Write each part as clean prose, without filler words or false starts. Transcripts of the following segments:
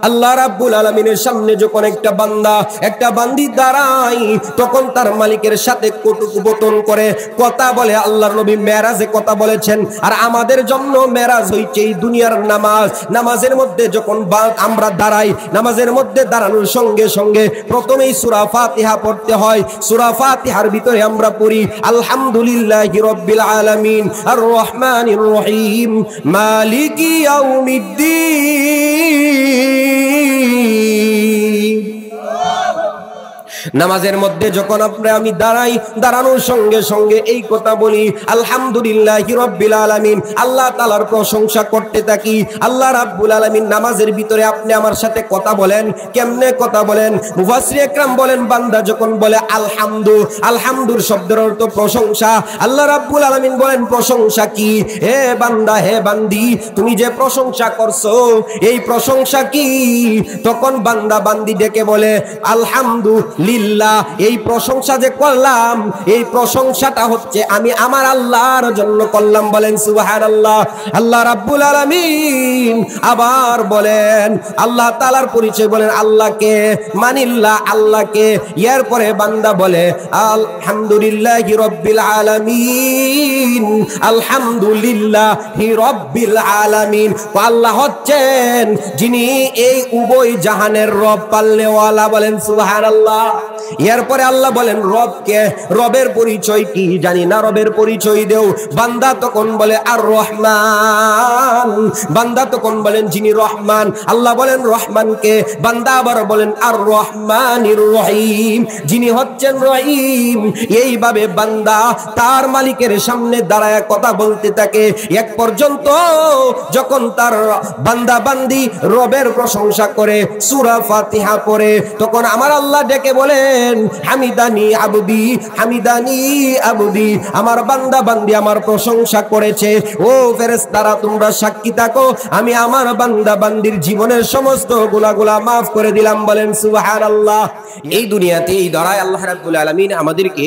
আল্লাহ রাব্বুল আলামিনের সামনে যখন একটা বান্দি দাঁড়ায়, তখন তার মালিকের সাথে কথোপকথন করে, কথা বলে। আল্লাহর নবী মেরাজে কথা বলেছেন। আর আমাদের জন্য মেরাজ হইছে এই দুনিয়ার নামাজ। নামাজের মধ্যে যখন আমরা দাঁড়াই, নামাজের মধ্যে দাঁড়ানোর সঙ্গে সঙ্গে প্রথমেই সূরা ফাতিহা পড়তে হয়। সূরা ফাতিহার ভিতরে আমরা পড়ি আলহামদুলিল্লাহি রাব্বিল আলামিন আর রহমানির রহিম মালিকি ইয়াউমিদ্দিন। নামাজের মধ্যে যখন আমি দাঁড়াই, দাঁড়ানোর সঙ্গে সঙ্গে এই কথা বলি আলহামদুলিল্লাহি রাব্বিল আলামিন, আল্লাহ তাআলার প্রশংসা করতে থাকি। আল্লাহ রাব্বুল আলামিন নামাজের ভিতরে আপনি আমার সাথে কথা বলেন। কেমনে কথা বলেন? মুফাসসির ইকরাম বলেন, বান্দা যখন বলে আলহামদুর শব্দের অর্থ প্রশংসা। আল্লাহ রাব্বুল আলামিন বলেন, প্রশংসা কি? হে বান্দা, হে বান্দি, তুমি যে প্রশংসা করছো, এই প্রশংসা কি? তখন বান্দা বান্দি ডেকে বলে আলহামদুলিল্লাহ, এই প্রশংসা যে করলাম, এই প্রশংসাটা হচ্ছে আমি আমার আল্লাহর জন্য করলাম। বলেন সুবহানাল্লাহ। আল্লাহ রাব্বুল আলামিন আবার বলেন, আল্লাহ তাআলার পরিচয় বলেন আল্লাহকে, মানিল্লাহ আল্লাহকে। এরপরে বান্দা বলে আলহামদুলিল্লাহি রাব্বিল আলামিন, আলহামদুলিল্লাহি রাব্বিল আলামিন। আল্লাহ হচ্ছেন যিনি এই উভয় জাহানের রব, পাল্লেওয়ালা। বলেন সুবহানাল্লাহ। এরপরে আল্লাহ বলেন রবকে, রবের পরিচয় কি জানি না, রবের পরিচয় দেও। বান্দা তখন বলে আর রহমান, বান্দা তখন বলেন যিনি রহমান। আল্লাহ বলেন রহমানকে। বান্দা আবার বলেন আর রহমানির রহিম, যিনি হচ্ছেন রহিম। এইভাবে বান্দা তার মালিকের সামনে দাঁড়ায় কথা বলতে থাকে। এক পর্যন্ত যখন তার বান্দা বান্দি রবের প্রশংসা করে, সূরা ফাতিহা পড়ে, তখন আমার আল্লাহ ডেকে বলেন হামিদানি আবদি, হামিদানি আবদি, আমার বান্দা বান্দি আমার প্রশংসা করেছে। ও ফেরেশতারা, তোমরা সাক্ষী থাকো, আমি আমার বান্দা বান্দির জীবনের সমস্ত গুনাহগুলো মাফ করে দিলাম। বলেন সুবহানাল্লাহ। এই দুনিয়াতে এই দরায় আল্লাহ রাব্বুল আলামিন আমাদেরকে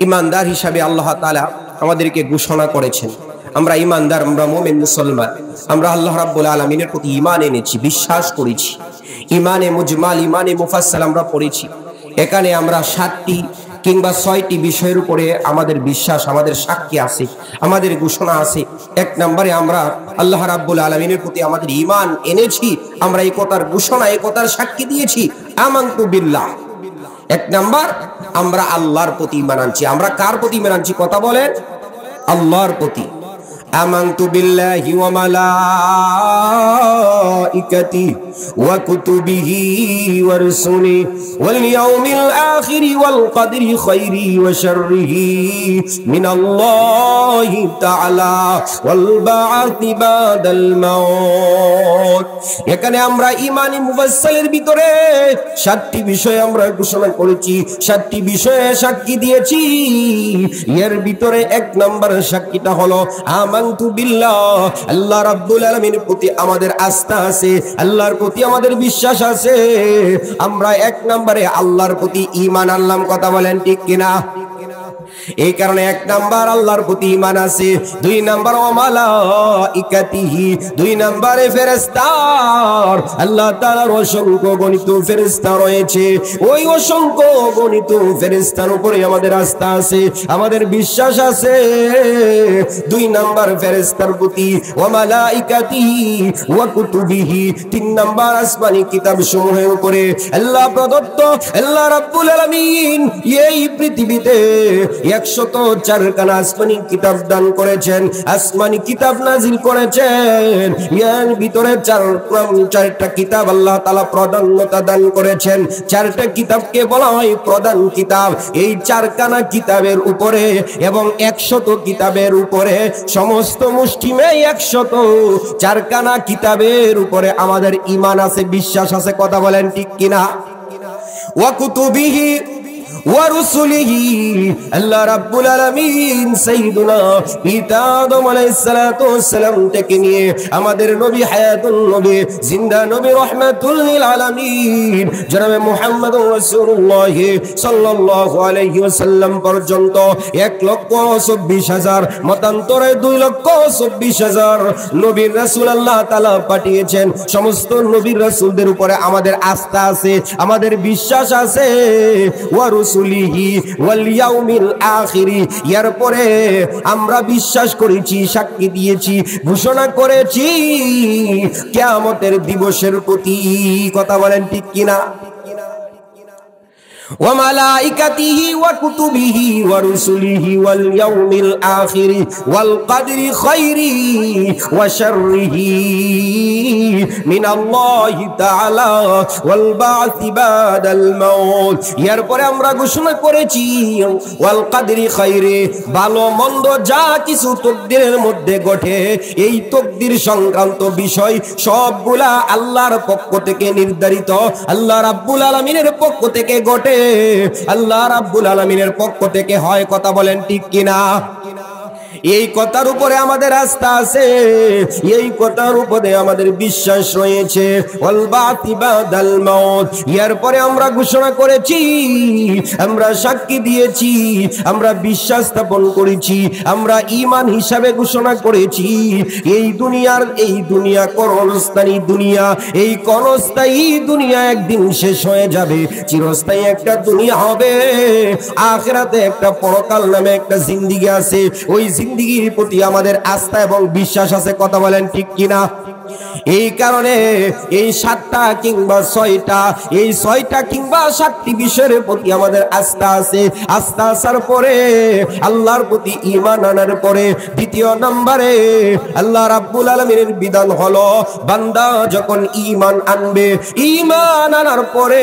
ঈমানদার হিসাবে আল্লাহ তাআলা আমাদেরকে ঘোষণা করেছেন। আমরা ঈমানদার, আমরা মুমিন মুসলমান, আমরা আল্লাহ রাব্বুল আলামিনের প্রতি ঈমান এনেছি, বিশ্বাস করেছি। ঈমানে মুজমাল, ঈমানে মুফাসসাল আমরা পড়েছি। এখানে আমরা 7টি কিংবা 6টি বিষয়ের উপরে আমাদের বিশ্বাস, আমাদের সাক্ষী আছে, আমাদের ঘোষণা আছে। 1 নম্বরে আমরা আল্লাহ রাব্বুল আলামিনের প্রতি আমাদের ঈমান এনেছি। আমরা এই কথার ঘোষণা, এই কথার সাক্ষী দিয়েছি, আমানতু বিল্লাহ। 1 নম্বর, আমরা আল্লাহর প্রতি ঈমান আনছি। আমরা কার প্রতি ঈমান আনছি? কথা বলেন, আল্লাহর প্রতি। আমানতু বিল্লাহি ওয়া মালাইকাতিহি ওয়া কুতুবিহি ওয়া রুসুলিহি ওয়াল ইয়াউমিল আখিরি ওয়াল কদরি খাইরিহি ওয়া শাররিহি মিনাল্লাহি তাআলা ওয়াল বা'থি বাদাল মাউত। এখানে আমরা ঈমানি মুফাসসালের ভিতরে 7টি বিষয় আমরা ঘোষণা করেছি, 7টি বিষয়ে সাক্ষী দিয়েছি। এর ভিতরে 1 নম্বর সাক্ষীটা হলো আমানতু বিল্লাহ, আল্লাহ রাব্বুল আলামিনের প্রতি আমাদের আস্থা আছে, আল্লাহর প্রতি আমাদের বিশ্বাস আছে। আমরা 1 নম্বরে আল্লাহর প্রতি ঈমান আনলাম। কথা বলেন ঠিক কিনা? এই কারণে 1 নাম্বার আল্লাহর প্রতি ঈমান আছে। 2 নাম্বার ওয়া মালাইকাতিহি, 2 নম্বরে ফেরেশতার, আল্লাহ তাআলার অসংখ্য গণিত ফেরেশতা রয়েছে। ওই অসংখ্য গণিত ফেরেশতার উপরে আমাদের আস্থা আছে, আমাদের বিশ্বাস আছে। 2 নাম্বার ফেরেশতার প্রতি ওয়া মালাইকাতিহি ওয়া কুতুবিহি, 3 নাম্বার আসমানি কিতাব সমূহের উপরে আল্লাহ প্রদত্ত, আল্লাহ রাব্বুল আলামিন এই পৃথিবীতে 104 খানা আসমানি কিতাব দান করেছেন, আসমানি কিতাব নাজিল করেছেন। এর ভিতরে 4টা কিতাব আল্লাহ তাআলা প্রাধান্যতা দান করেছেন। 4টা কিতাবকে বলা হয় প্রধান কিতাব। এই 4 খানা কিতাবের উপরে এবং 100 কিতাবের উপরে, সমস্ত মুষ্টিমে 104 খানা কিতাবের উপরে আমাদের ঈমান আছে, বিশ্বাস আছে। কথা বলেন ঠিক কিনা? ওয়া কুতুবিহি ওয়া রুসুলিহি। আল্লাহ রাব্বুল আলামিন সাইয়্যিদুনা পিতা আদম আলাইহিস সালাতু ওয়াস সালাম থেকে নিয়ে আমাদের নবী হায়াতুন নবী জিন্দা নবী রাহমাতুল লিল আলামিন জনাবে মুহাম্মদুর রাসূলুল্লাহ সাল্লাল্লাহু আলাইহি ওয়াসাল্লাম পর্যন্ত 1,24,000 মতান্তরে 2,24,000 নবীর রাসূল আল্লাহ তাআলা পাঠিয়েছেন। সমস্ত নবীর রাসূলদের উপরে আমাদের আস্থা আছে, আমাদের বিশ্বাস আছে। ওয়া রুসুলিহি ওয়াল ইয়াউমিল আখিরি, এর পরে আমরা বিশ্বাস করেছি, সাক্ষী দিয়েছি, ঘোষণা করেছি কিয়ামতের দিবসের প্রতি। কথা বলেন ঠিক কিনা? ওয়া মালাইকাতিহি ওয়া কুতুবিহি ওয়া রুসুলিহি ওয়াল ইয়াউমিল আখিরি ওয়াল কদরি খাইরিহি ওয়া শাররিহি মিনাল্লাহি তাআলা ওয়াল বা'থি বাদাল মাউত। এরপরে আমরা ঘোষণা করেছি ওয়াল কদরি খাইরি, ভালো মন্দ যা কিছু তকদিরের মধ্যে ঘটে এই তকদির সংক্রান্ত বিষয় সবগুলা আল্লাহর পক্ষ থেকে নির্ধারিত, আল্লাহ রাব্বুল আলামিনের পক্ষ থেকে ঘটে, আল্লাহ রাব্বুল আলামিনের পক্ষ থেকে হয়। কথা বলেন ঠিক কিনা? এই কথার উপরে আমাদের আস্থা আছে, এই কথার উপরে আমাদের বিশ্বাস রয়েছে। ওয়াল বা'থি বাদাল মাউত, এরপরে আমরা ঘোষণা করেছি, আমরা সাক্ষী দিয়েছি, আমরা বিশ্বাস স্থাপন করেছি, আমরা ঈমান হিসাবে ঘোষণা করেছি এই দুনিয়া ক্ষণস্থায়ী দুনিয়া, এই ক্ষণস্থায়ী দুনিয়া একদিন শেষ হয়ে যাবে, চিরস্থায়ী একটা দুনিয়া হবে। আখিরাতে একটা পরকাল নামে একটা জিন্দেগি আছে, ওই জিন্দেগির প্রতি আমাদের আস্থা এবং বিশ্বাস আছে। কথা বলেন ঠিক কিনা? এই কারণে এই 7টা কিংবা 6টা, এই 6টা কিংবা 7টি বিষয়ের প্রতি আমাদের আস্থা আছে। আস্থা আসার পরে আল্লাহর প্রতি ঈমান আনার পরে দ্বিতীয় নম্বরে আল্লাহ রাব্বুল আলামিনের বিধান হলো বান্দা যখন ঈমান আনবে, ঈমান আনার পরে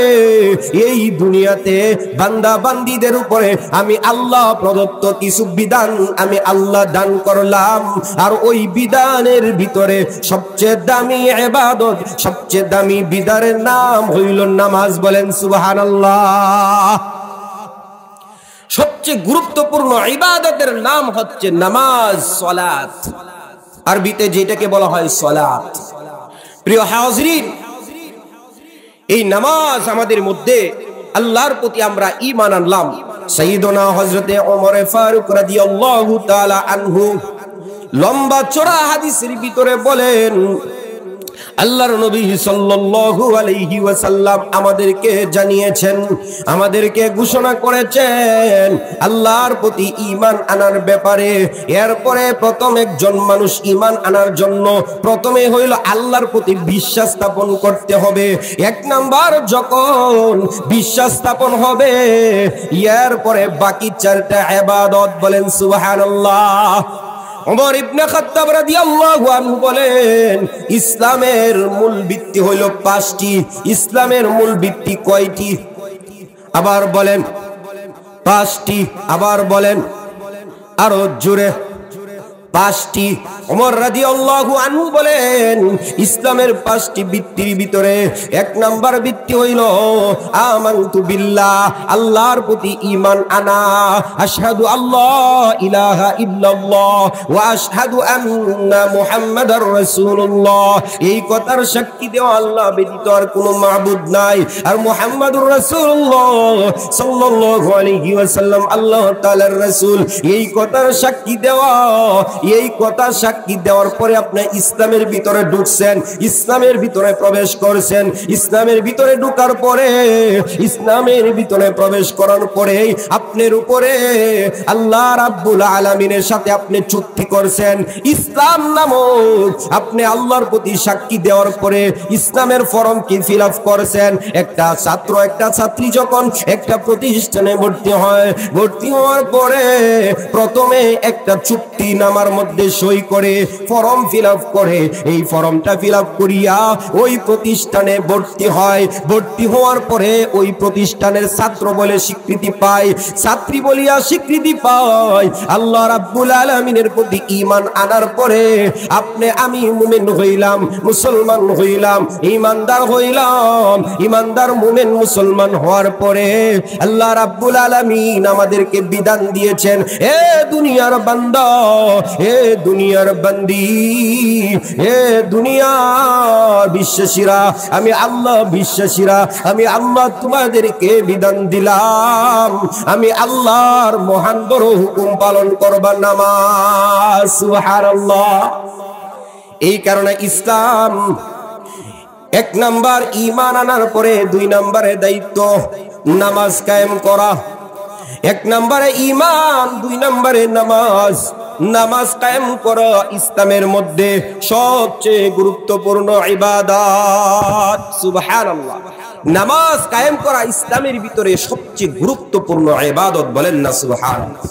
এই দুনিয়াতে বান্দা বান্দীদের উপরে আমি আল্লাহ প্রদত্ত কিছু বিধান আমি আল্লাহ দান করলাম, আর ওই বিধানের ভিতরে সবচেয়ে দামি ইবাদত, সবচেয়ে দামি বিধানের নাম হইল নামাজ। বলেন সুবহানাল্লাহ। সবচেয়ে গুরুত্বপূর্ণ ইবাদতের নাম হচ্ছে নামাজ, সালাত, আরবিতে যেটাকে বলা হয় সালাত। প্রিয় হাজিরিন, এই নামাজ আমাদের মধ্যে আল্লাহর প্রতি আমরা ঈমান আনলাম। সাইয়্যিদুনা হযরতে ওমর ফারুক রাদিয়াল্লাহু তাআলা আনহু লম্বা চড়া হাদিসের ভিতরে বলেন, আল্লাহর নবী সাল্লাল্লাহু আলাইহি ওয়াসাল্লাম আমাদেরকে জানিয়েছেন, আমাদেরকে ঘোষণা করেছেন আল্লাহর প্রতি ঈমান আনার ব্যাপারে। এরপরে প্রথম একজন মানুষ ঈমান আনার জন্য প্রথমে হইল আল্লাহর প্রতি বিশ্বাস স্থাপন করতে হবে। 1 নাম্বার যখন বিশ্বাস স্থাপন হবে, এরপরে বাকি 4টা ইবাদত। বলেন সুবহানাল্লাহ। ওমর ইবনে খাত্তাব রাদিয়াল্লাহু আনহু বলেন, ইসলামের মূল ভিত্তি হইল 5টি। ইসলামের মূল ভিত্তি কয়টি? আবার বলেন 5টি। আবার বলেন আরো জোরে, 5টি। ওমর রাদিয়াল্লাহু আনহু বলেন, ইসলামের 5টি ভিত্তির ভিতরে 1 নাম্বার ভিত্তি হইল আমানতু বিল্লাহ, আল্লাহর প্রতি ঈমান আনা। আশহাদু আল্লাহ ইলাহা ইল্লাল্লাহ ওয়া আশহাদু আন্না মুহাম্মাদার রাসূলুল্লাহ, এই কথার সাক্ষী দেওয়া আল্লাহ ব্যতীত আর কোনো মাবুদ নাই, আর মুহাম্মাদুর রাসূলুল্লাহ সাল্লাল্লাহু আলাইহি ওয়াসাল্লাম আল্লাহ তাআলার রাসূল, এই কথার সাক্ষী দেওয়া। এই কথা সাক্ষী দেওয়ার পরে আপনি ইসলামের ভিতরে ঢুকছেন, ইসলামের ভিতরে প্রবেশ করছেন। ইসলামের ভিতরে ঢোকার পরে, ইসলামের ভিতরে প্রবেশ করার পরে আপনার উপরে আল্লাহ রাব্বুল আলামিনের সাথে আপনি চুক্তি করছেন ইসলাম নামক। আপনি আল্লাহর প্রতি সাক্ষী দেওয়ার পরে ইসলামের ফর্ম কি ফিল আপ করছেন। একটা ছাত্র, একটা ছাত্রী যখন একটা প্রতিষ্ঠানে ভর্তি হয়, ভর্তি হওয়ার পরে প্রথমে একটা চুক্তি নামার কলমার মধ্যে সই করে ফর্ম ফিল আপ করে, এই ফর্মটা ফিল আপ করিয়া ওই প্রতিষ্ঠানে ভর্তি হয়। ভর্তি হওয়ার পরে ওই প্রতিষ্ঠানের ছাত্র বলে স্বীকৃতি পায়, ছাত্রী বলিয়া স্বীকৃতি পায়। আল্লাহ রাব্বুল আলামিনের প্রতি ঈমান আনার পরে আপনি আমি মুমিন হইলাম, মুসলমান হইলাম, ঈমানদার হইলাম। ঈমানদার মুমিন মুসলমান হওয়ার পরে আল্লাহ রাব্বুল আলামিন আমাদেরকে বিধান দিয়েছেন, এ দুনিয়ার বান্দা, এ দুনিয়ার বান্দি, এ দুনিয়ার বিশ্বাসীরা, আমি আল্লাহ বিশ্বাসীরা, আমি আল্লাহ তোমাদেরকে বিধান দিলাম, আমি আল্লাহর মহান বড় হুকুম পালন করবা, নামাজ। সুবহানাল্লাহ। এই কারণে ইসলাম এক নাম্বার ঈমান আনার পরে 2 নম্বরে দায়িত্ব নামাজ কায়েম করা। 1 নম্বরে ঈমান, 2 নম্বরে নামাজ। নামাজ কায়েম করা ইসলামের মধ্যে সবচেয়ে গুরুত্বপূর্ণ ইবাদত। সুবহানাল্লাহ। নামাজ কায়েম করা ইসলামের ভিতরে সবচেয়ে গুরুত্বপূর্ণ ইবাদত, বলেন না সুবহানাল্লাহ।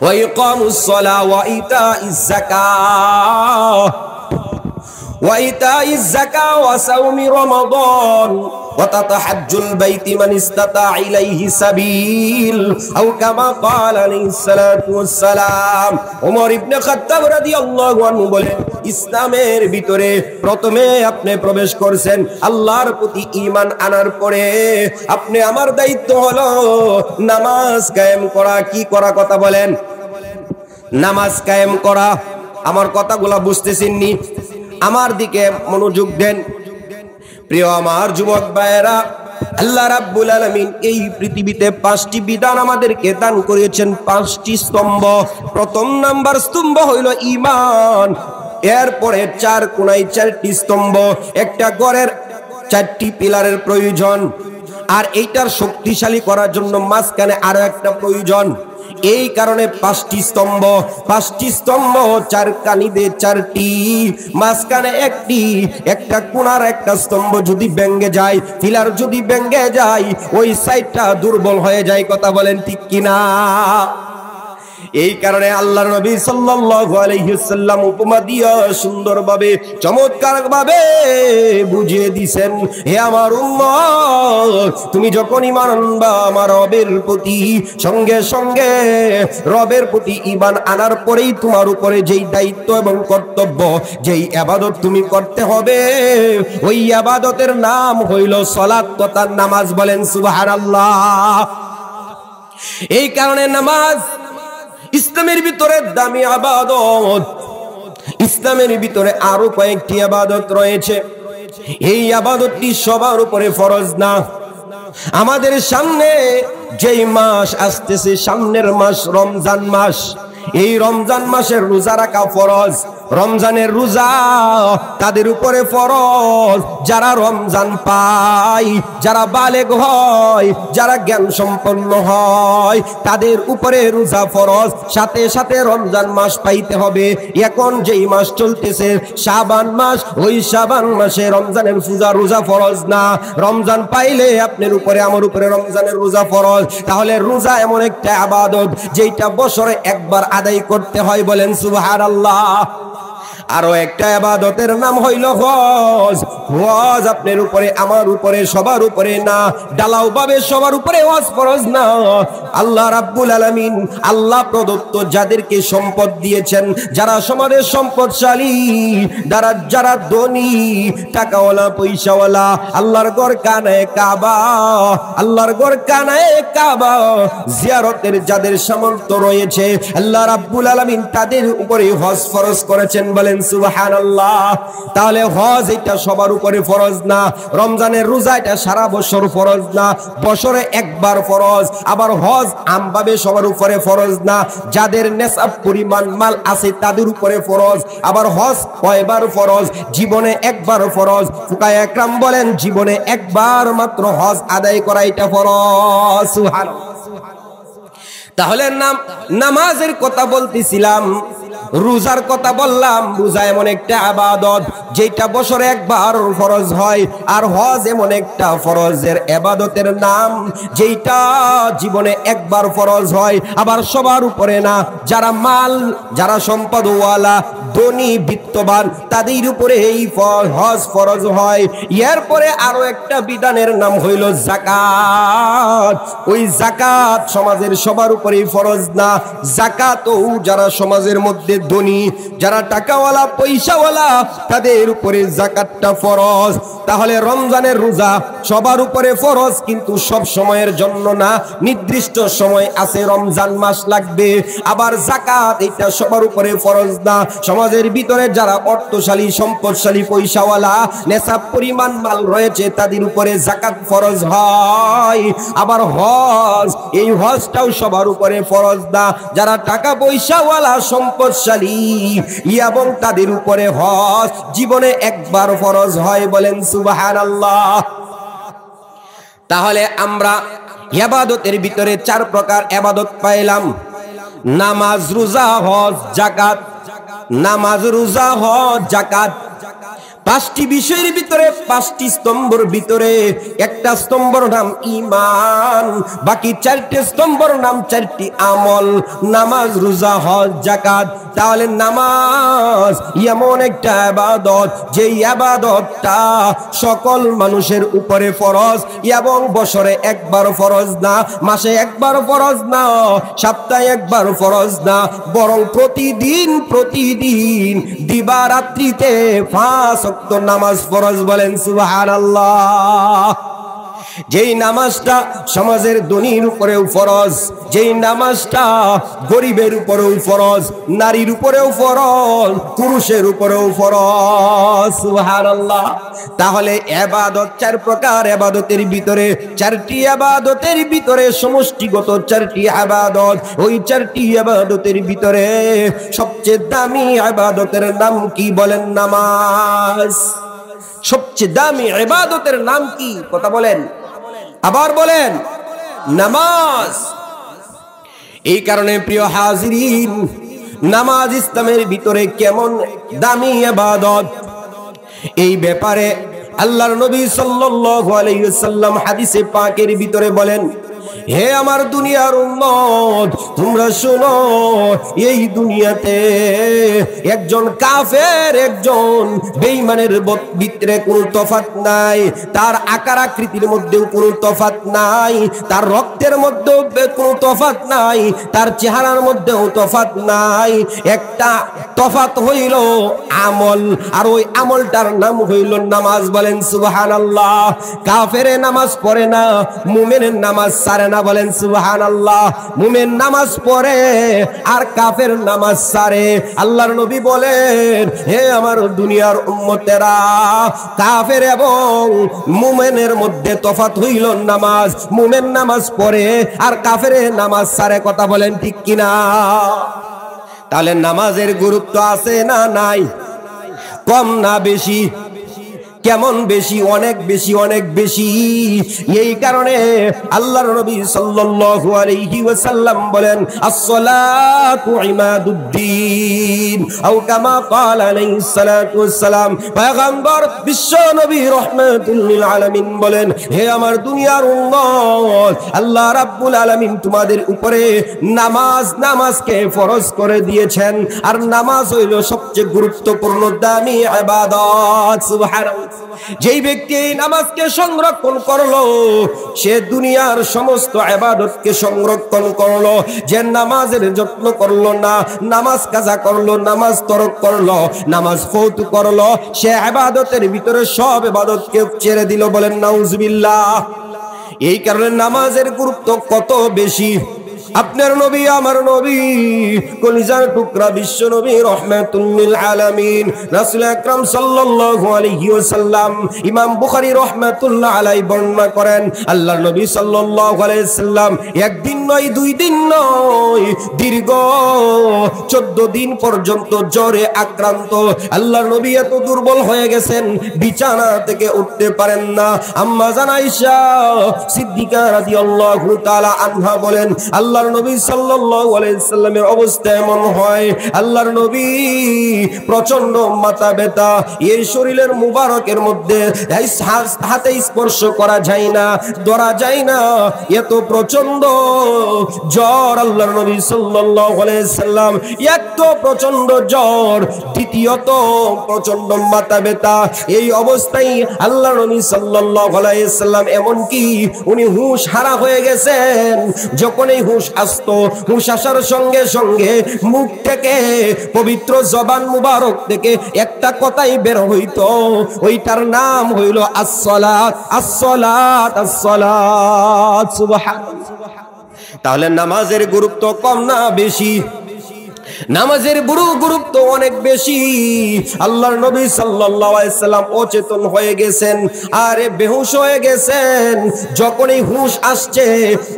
ওয়া ইকামুস সালাহ ওয়া ইতাইজ যাকাহ ওয়া ইতাইজ যাকাহ ওয়া সাওমি রমাদান ওয়া তাতাহাজ্জুল বাইতি মান ইসতাতা ইলাইহি সাবিল আও কামা ক্বালা আলাইহিস সালাতু ওয়াস সালাম। ওমর ইবনে খাত্তাব রাদিয়াল্লাহু আনহু বলেন, ইসলামের ভিতরে প্রথমে আপনি প্রবেশ করছেন আল্লাহর প্রতি ঈমান আনার পরে আপনি, আমার দায়িত্ব হলো নামাজ কায়েম করা। কি করা? কথা বলেন। নামাজ কায়েম করা। আমার কথাগুলো বুঝতেছেন নি? আমার দিকে মনোযোগ দেন। প্রিয় আমার যুবক ভাইয়েরা, আল্লাহ রাব্বুল আলামিন এই পৃথিবীতে 5টি বিধান আমাদেরকে দান করেছেন, 5টি স্তম্ভ। প্রথম নাম্বার স্তম্ভ হইল ঈমান। এরপরে 4 কোণায় 4টি স্তম্ভ। একটা ঘরের 4টি পিলারের প্রয়োজন, আর এইটার শক্তিশালী করার জন্য মাঝখানে আরো একটা প্রয়োজন। এই কারণে 5টি স্তম্ভ। 5টি স্তম্ভ, 4 কানিদে 4টি, মাঝখানে একটি। একটা কোণার একটা স্তম্ভ যদি ভেঙে যায়, পিলার যদি ভেঙে যায়, ওই সাইডটা দুর্বল হয়ে যায়। কথা বলেন ঠিক কিনা? এই কারণে আল্লাহর নবী সাল্লাল্লাহু আলাইহি ওয়াসাল্লাম উপমা দিয়া সুন্দরভাবে, চমৎকারভাবে বুঝিয়ে দিয়েছেন, হে আমার উম্মত, তুমি যখন ঈমান আনবা আমার রবের প্রতি, সঙ্গে সঙ্গে রবের প্রতি ঈমান আনার পরেই তোমার উপরে যেই দায়িত্ব এবং কর্তব্য, যেই ইবাদত তুমি করতে হবে, ওই ইবাদতের নাম হইল সালাত তথা নামাজ। বলেন সুবহানাল্লাহ। এই কারণে নামাজ ইসলামের ভিতরে দামি ইবাদত। ইসলামের ভিতরে আরো কয়েকটি ইবাদত রয়েছে। এই ইবাদতটি সবার উপরে ফরজ না। আমাদের সামনে যেই মাস আসতেছে, সামনের মাস রমজান মাস, এই রমজান মাসের রোজা রাখা ফরজ। রমজানের রোজা তাদের উপরে ফরজ যারা রমজান পায়, যারা বালেগ হয়, যারা জ্ঞান সম্পন্ন হয়, তাদের উপরে রোজা ফরজ। সাথে সাথে রমজান মাস পাইতে হবে। এখন যেই মাস চলতেছে শাবান মাস, ওই শাবান মাসে রমজানের রোজা ফরজ না। রমজান পাইলে আপনার উপরে, আমার উপরে রমজানের রোজা ফরজ। তাহলে রোজা এমন একটা ইবাদত যেটা বছরে একবার আদায় করতে হয়। বলেন সুবহানাল্লাহ। আরো একটা ইবাদতের নাম হইল হজ। হজ আপনার উপরে, আমার উপরে, সবার উপরে না। ডালাও ভাবে সবার উপরে হজ ফরজ না। আল্লাহ রাব্বুল আলামিন আল্লাহ প্রদত্ত যাদেরকে সম্পদ দিয়েছেন, যারা সমাজের সম্পদশালী, যারা ধনী, টাকাওয়ালা, পয়সাওয়ালা, আল্লাহর ঘর কানায়ে কাবা, আল্লাহর ঘর কানায়ে কাবা জিয়ারতের যাদের সামর্থ্য রয়েছে, আল্লাহ রাব্বুল আলামিন তাদের উপরে হজ ফরজ করেছেন। বলেন সুবহানাল্লাহ। তাহলে হজ এটা সবার উপরে ফরজ না। রমজানের রোজা এটা সারা বছর ফরজ না, বছরে একবার ফরজ। আবার হজ আমভাবে সবার উপরে ফরজ না। যাদের নেশাব পরিমাণ মাল আছে তাদের উপরে ফরজ। আবার হজ কয়বার ফরজ? জীবনে একবার ফরজ। ফুকায়ে একরাম বলেন জীবনে একবার মাত্র হজ আদায় করা এটা ফরজ। সুবহানাল্লাহ। তাহলে নামাজের কথা বলতেছিলাম। রোজার কথা বললাম, রোজা এমন একটা ইবাদত যেটা বছরে একবার ফরজ হয়, আর হজ এমন একটা ফরজের ইবাদতের নাম যেটা জীবনে একবার ফরজ হয়, আবার সবার উপরে না। যারা মাল, যারা সম্পদওয়ালা, ধনী, বিত্তবান, তাদের উপরে এই হজ ফরজ হয়। এরপরে আরো একটা বিধানের নাম হইল যাকাত। ওই যাকাত সমাজের সবার উপরেই ফরজ না। যাকাতও যারা সমাজের মধ্যে ধনী, যারা টাকাওয়ালা, পয়সাওয়ালা, তাদের উপরে যাকাতটা ফরজ। তাহলে রমজানের রোজা সবার উপরে ফরজ, কিন্তু সব সময়ের জন্য না, নির্দিষ্ট সময় আছে, রমজান মাস লাগবে। আবার যাকাত এটা সবার উপরে ফরজ না। সমাজের ভিতরে যারা অর্থশালী, সম্পদশালী, পয়সাওয়ালা, নেশাব পরিমাণ মাল রয়েছে, তাদের উপরে যাকাত ফরজ হয়। আবার হজ, এই হজটাও সবার উপরে ফরজ না। যারা টাকা পয়সাওয়ালা, সম্পদশালী এবং তাদের উপরে হজ জীবনে একবার ফরজ হয়। বলেন সুবহানাল্লাহ। তাহলে আমরা ইবাদতের ভিতরে 4 প্রকার ইবাদত পাইলাম: নামাজ, রোজা, হজ, যাকাত। নামাজ, রোজা, হজ, যাকাত, 5টি বিষয়ের ভিতরে, 5টি স্তম্ভের ভিতরে একটা স্তম্ভর নাম ঈমান, বাকি 4টে স্তম্ভর নাম 4টি আমল: নামাজ, রোজা, হজ, যাকাত। তাহলে নামাজ এমন একটা ইবাদত যে ইবাদতটা সকল মানুষের উপরে ফরজ, এবং বছরে একবার ফরজ না, মাসে একবার ফরজ না, সপ্তাহে একবার ফরজ না, বরং প্রতিদিন দিবারাত্রিতে 5 ওয়াক্ত নামাজ ফরজ। বলেন সুবহানাল্লাহ। যেই নামাজটা সমাজের ধনীর উপরেও ফরজ, যেই নামাজটা গরিবের উপরেও ফরজ, নারীর উপরেও ফরজ, পুরুষের উপরেও ফরজ। সুবহানাল্লাহ। তাহলে ইবাদত 4 প্রকার। ইবাদতের ভিতরে 4টি ইবাদতের ভিতরে সমষ্টিগত 4টি ইবাদত। ওই 4টি ইবাদতের ভিতরে সবচেয়ে দামি ইবাদতের নাম কি? বলেন নামাজ। সবচেয়ে দামি ইবাদতের নাম কি? কথা বলেন, আবার বলেন, নামাজ। এই কারণে প্রিয় হাজিরিন, নামাজ ইসলামের ভিতরে কেমন দামি ইবাদত, এই ব্যাপারে আল্লাহর নবী সাল্লাল্লাহু আলাইহি ওয়াসাল্লাম হাদিসে পাকের ভিতরে বলেন, হে আমার দুনিয়ার উম্মত, তোমরা শোনো, এই দুনিয়াতে একজন কাফের, একজন বেঈমানের ভিতরে কোনো তফাৎ নাই। তার আকার আকৃতির মধ্যেও কোনো তফাৎ নাই, তার রক্তের মধ্যেও কোনো তফাৎ নাই, তার চেহারার মধ্যেও তফাৎ নাই। একটা তফাৎ হইল আমল, আর ওই আমলটার নাম হইল নামাজ। বলেন সুবহানাল্লাহ। কাফেরে নামাজ পড়ে না, মুমিনের নামাজ সারে না। বলেন সুবহানাল্লাহ। মুমিন নামাজ পড়ে আর কাফের নামাজ সারে। আল্লাহর নবী বলেন, হে আমার দুনিয়ার উম্মতেরা, কাফের এবং মুমিনের মধ্যে তফাৎ হইল নামাজ। মুমিন নামাজ পড়ে আর কাফের নামাজ সারে। কথা বলেন ঠিক কিনা? তাহলে নামাজের গুরুত্ব আছে না নাই? কম না বেশি? কেমন বেশি? অনেক বেশি, অনেক বেশি। এই কারণে আল্লাহর নবী সাল্লাল্লাহু আলাইহি ওয়াসাল্লাম বলেন, as-salatu imaduddin, আও কামা ক্বালা আলাইহিস সালাতু ওয়াসসালাম। পয়গম্বর বিশ্ব নবী রাহমাতুল লিল আলামিন বলেন, হে আমার দুনিয়ার উম্মত, আল্লাহ রাব্বুল আলামিন তোমাদের উপরে নামাজকে ফরজ করে দিয়েছেন, আর নামাজ হইল সবচেয়ে গুরুত্বপূর্ণ দামি ইবাদত। সুবহানাল্লাহ। যেই ব্যক্তি এই নামাজকে সংরক্ষণ করলো, সে দুনিয়ার সমস্ত ইবাদতকে সংরক্ষণ করলো। যে নামাজের যত্ন করলো না, নামাজ কাজা করলো, নামাজ তরক করলো, নামাজ ফৌত করলো, সে ইবাদতের ভিতরে সব ইবাদতকে ছেড়ে দিল। বলেন নাউজুবিল্লাহ। এই কারণে নামাজের গুরুত্ব কত বেশি। আপনার নবী, আমার নবী, কলিজার টুকরা বিশ্ব নবী রাহমাতুল লিল আলামিন, রাসূল আকরাম সাল্লাল্লাহু আলাইহি ওয়াসাল্লাম, ইমাম বুখারী রাহমাতুল্লাহ আলাইহি বর্ণনা করেন, আল্লাহর নবী সাল্লাল্লাহু আলাইহি ওয়াসাল্লাম একদিন নয়, 2 দিন নয়, দীর্ঘ 14 দিন পর্যন্ত জ্বরে আক্রান্ত। আল্লাহর নবী এত দুর্বল হয়ে গেছেন, বিছানা থেকে উঠতে পারেন না। আম্মা জান আয়েশা সিদ্দিকা রাদিয়াল্লাহু তাআলা আনহা বলেন, আল্লাহ আল্লাহর নবী সাল্লাল্লাহু আলাইহি সাল্লামের অবস্থা এমন হয়, আল্লাহর নবী প্রচন্ড মাথা ব্যথা, এই শরীরের মুবারকের মধ্যে হাতে স্পর্শ করা যায় না, ধরা যায় না, এত প্রচন্ড জ্বর আল্লাহর নবী সাল্লাল্লাহু আলাইহি সাল্লাম। এত প্রচন্ড জ্বর, দ্বিতীয়ত প্রচন্ড মাথা ব্যথা, এই অবস্থায় আল্লাহর নবী সাল্লাল্লাহু আলাইহি সাল্লাম এমনকি উনি হুঁশ হারা হয়ে গেছেন। যখন এই হুঁশ আসতো, হুঁশ আসার সঙ্গে সঙ্গে মুখ থেকে, পবিত্র জবান মুবারক থেকে একটা কথাই বের হইতো, ওইটার নাম হইল আসসালাত, আসসালাত, আসসালাত। সুবহানাল্লাহ। তাহলে নামাজের গুরুত্ব কম না বেশি? নামাজের গুরুত্ব অনেক বেশি। আল্লাহর নবী সাল্লাল্লাহু আলাইহি সাল্লাম অচেতন হয়ে গেছেন, আরে বেহুশ হয়ে গেছেন। যখনই হুঁশ আসছে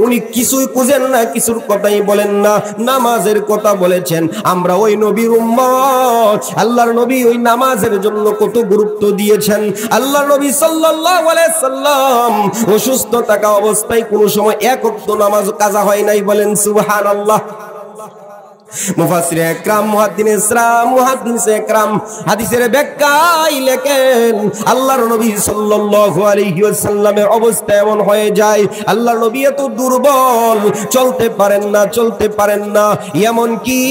উনি কিছুই খুঁজেন না, কিছুর কথাই বলেন না, নামাজের কথা বলেছেন। আমরা ওই নবীর উম্মত, আল্লাহর নবী ওই নামাজের জন্য কত গুরুত্ব দিয়েছেন। আল্লাহর নবী সাল্লাল্লাহু আলাইহি সাল্লাম অসুস্থ থাকা অবস্থায় কোনো সময় এক ওয়াক্ত নামাজ কাজা হয় নাই, বলেন সুবহানাল্লাহ। মুফাসসিরে ইকরাম, মুহাদ্দিসে ইকরাম হাদিসের ব্যাখ্যায় লেখেন, আল্লাহর নবী সাল্লাল্লাহু আলাইহি ওয়াসাল্লামের অবস্থা এমন হয়ে যায়, আল্লাহর নবী এত দুর্বল, চলতে পারেন না, এমন কি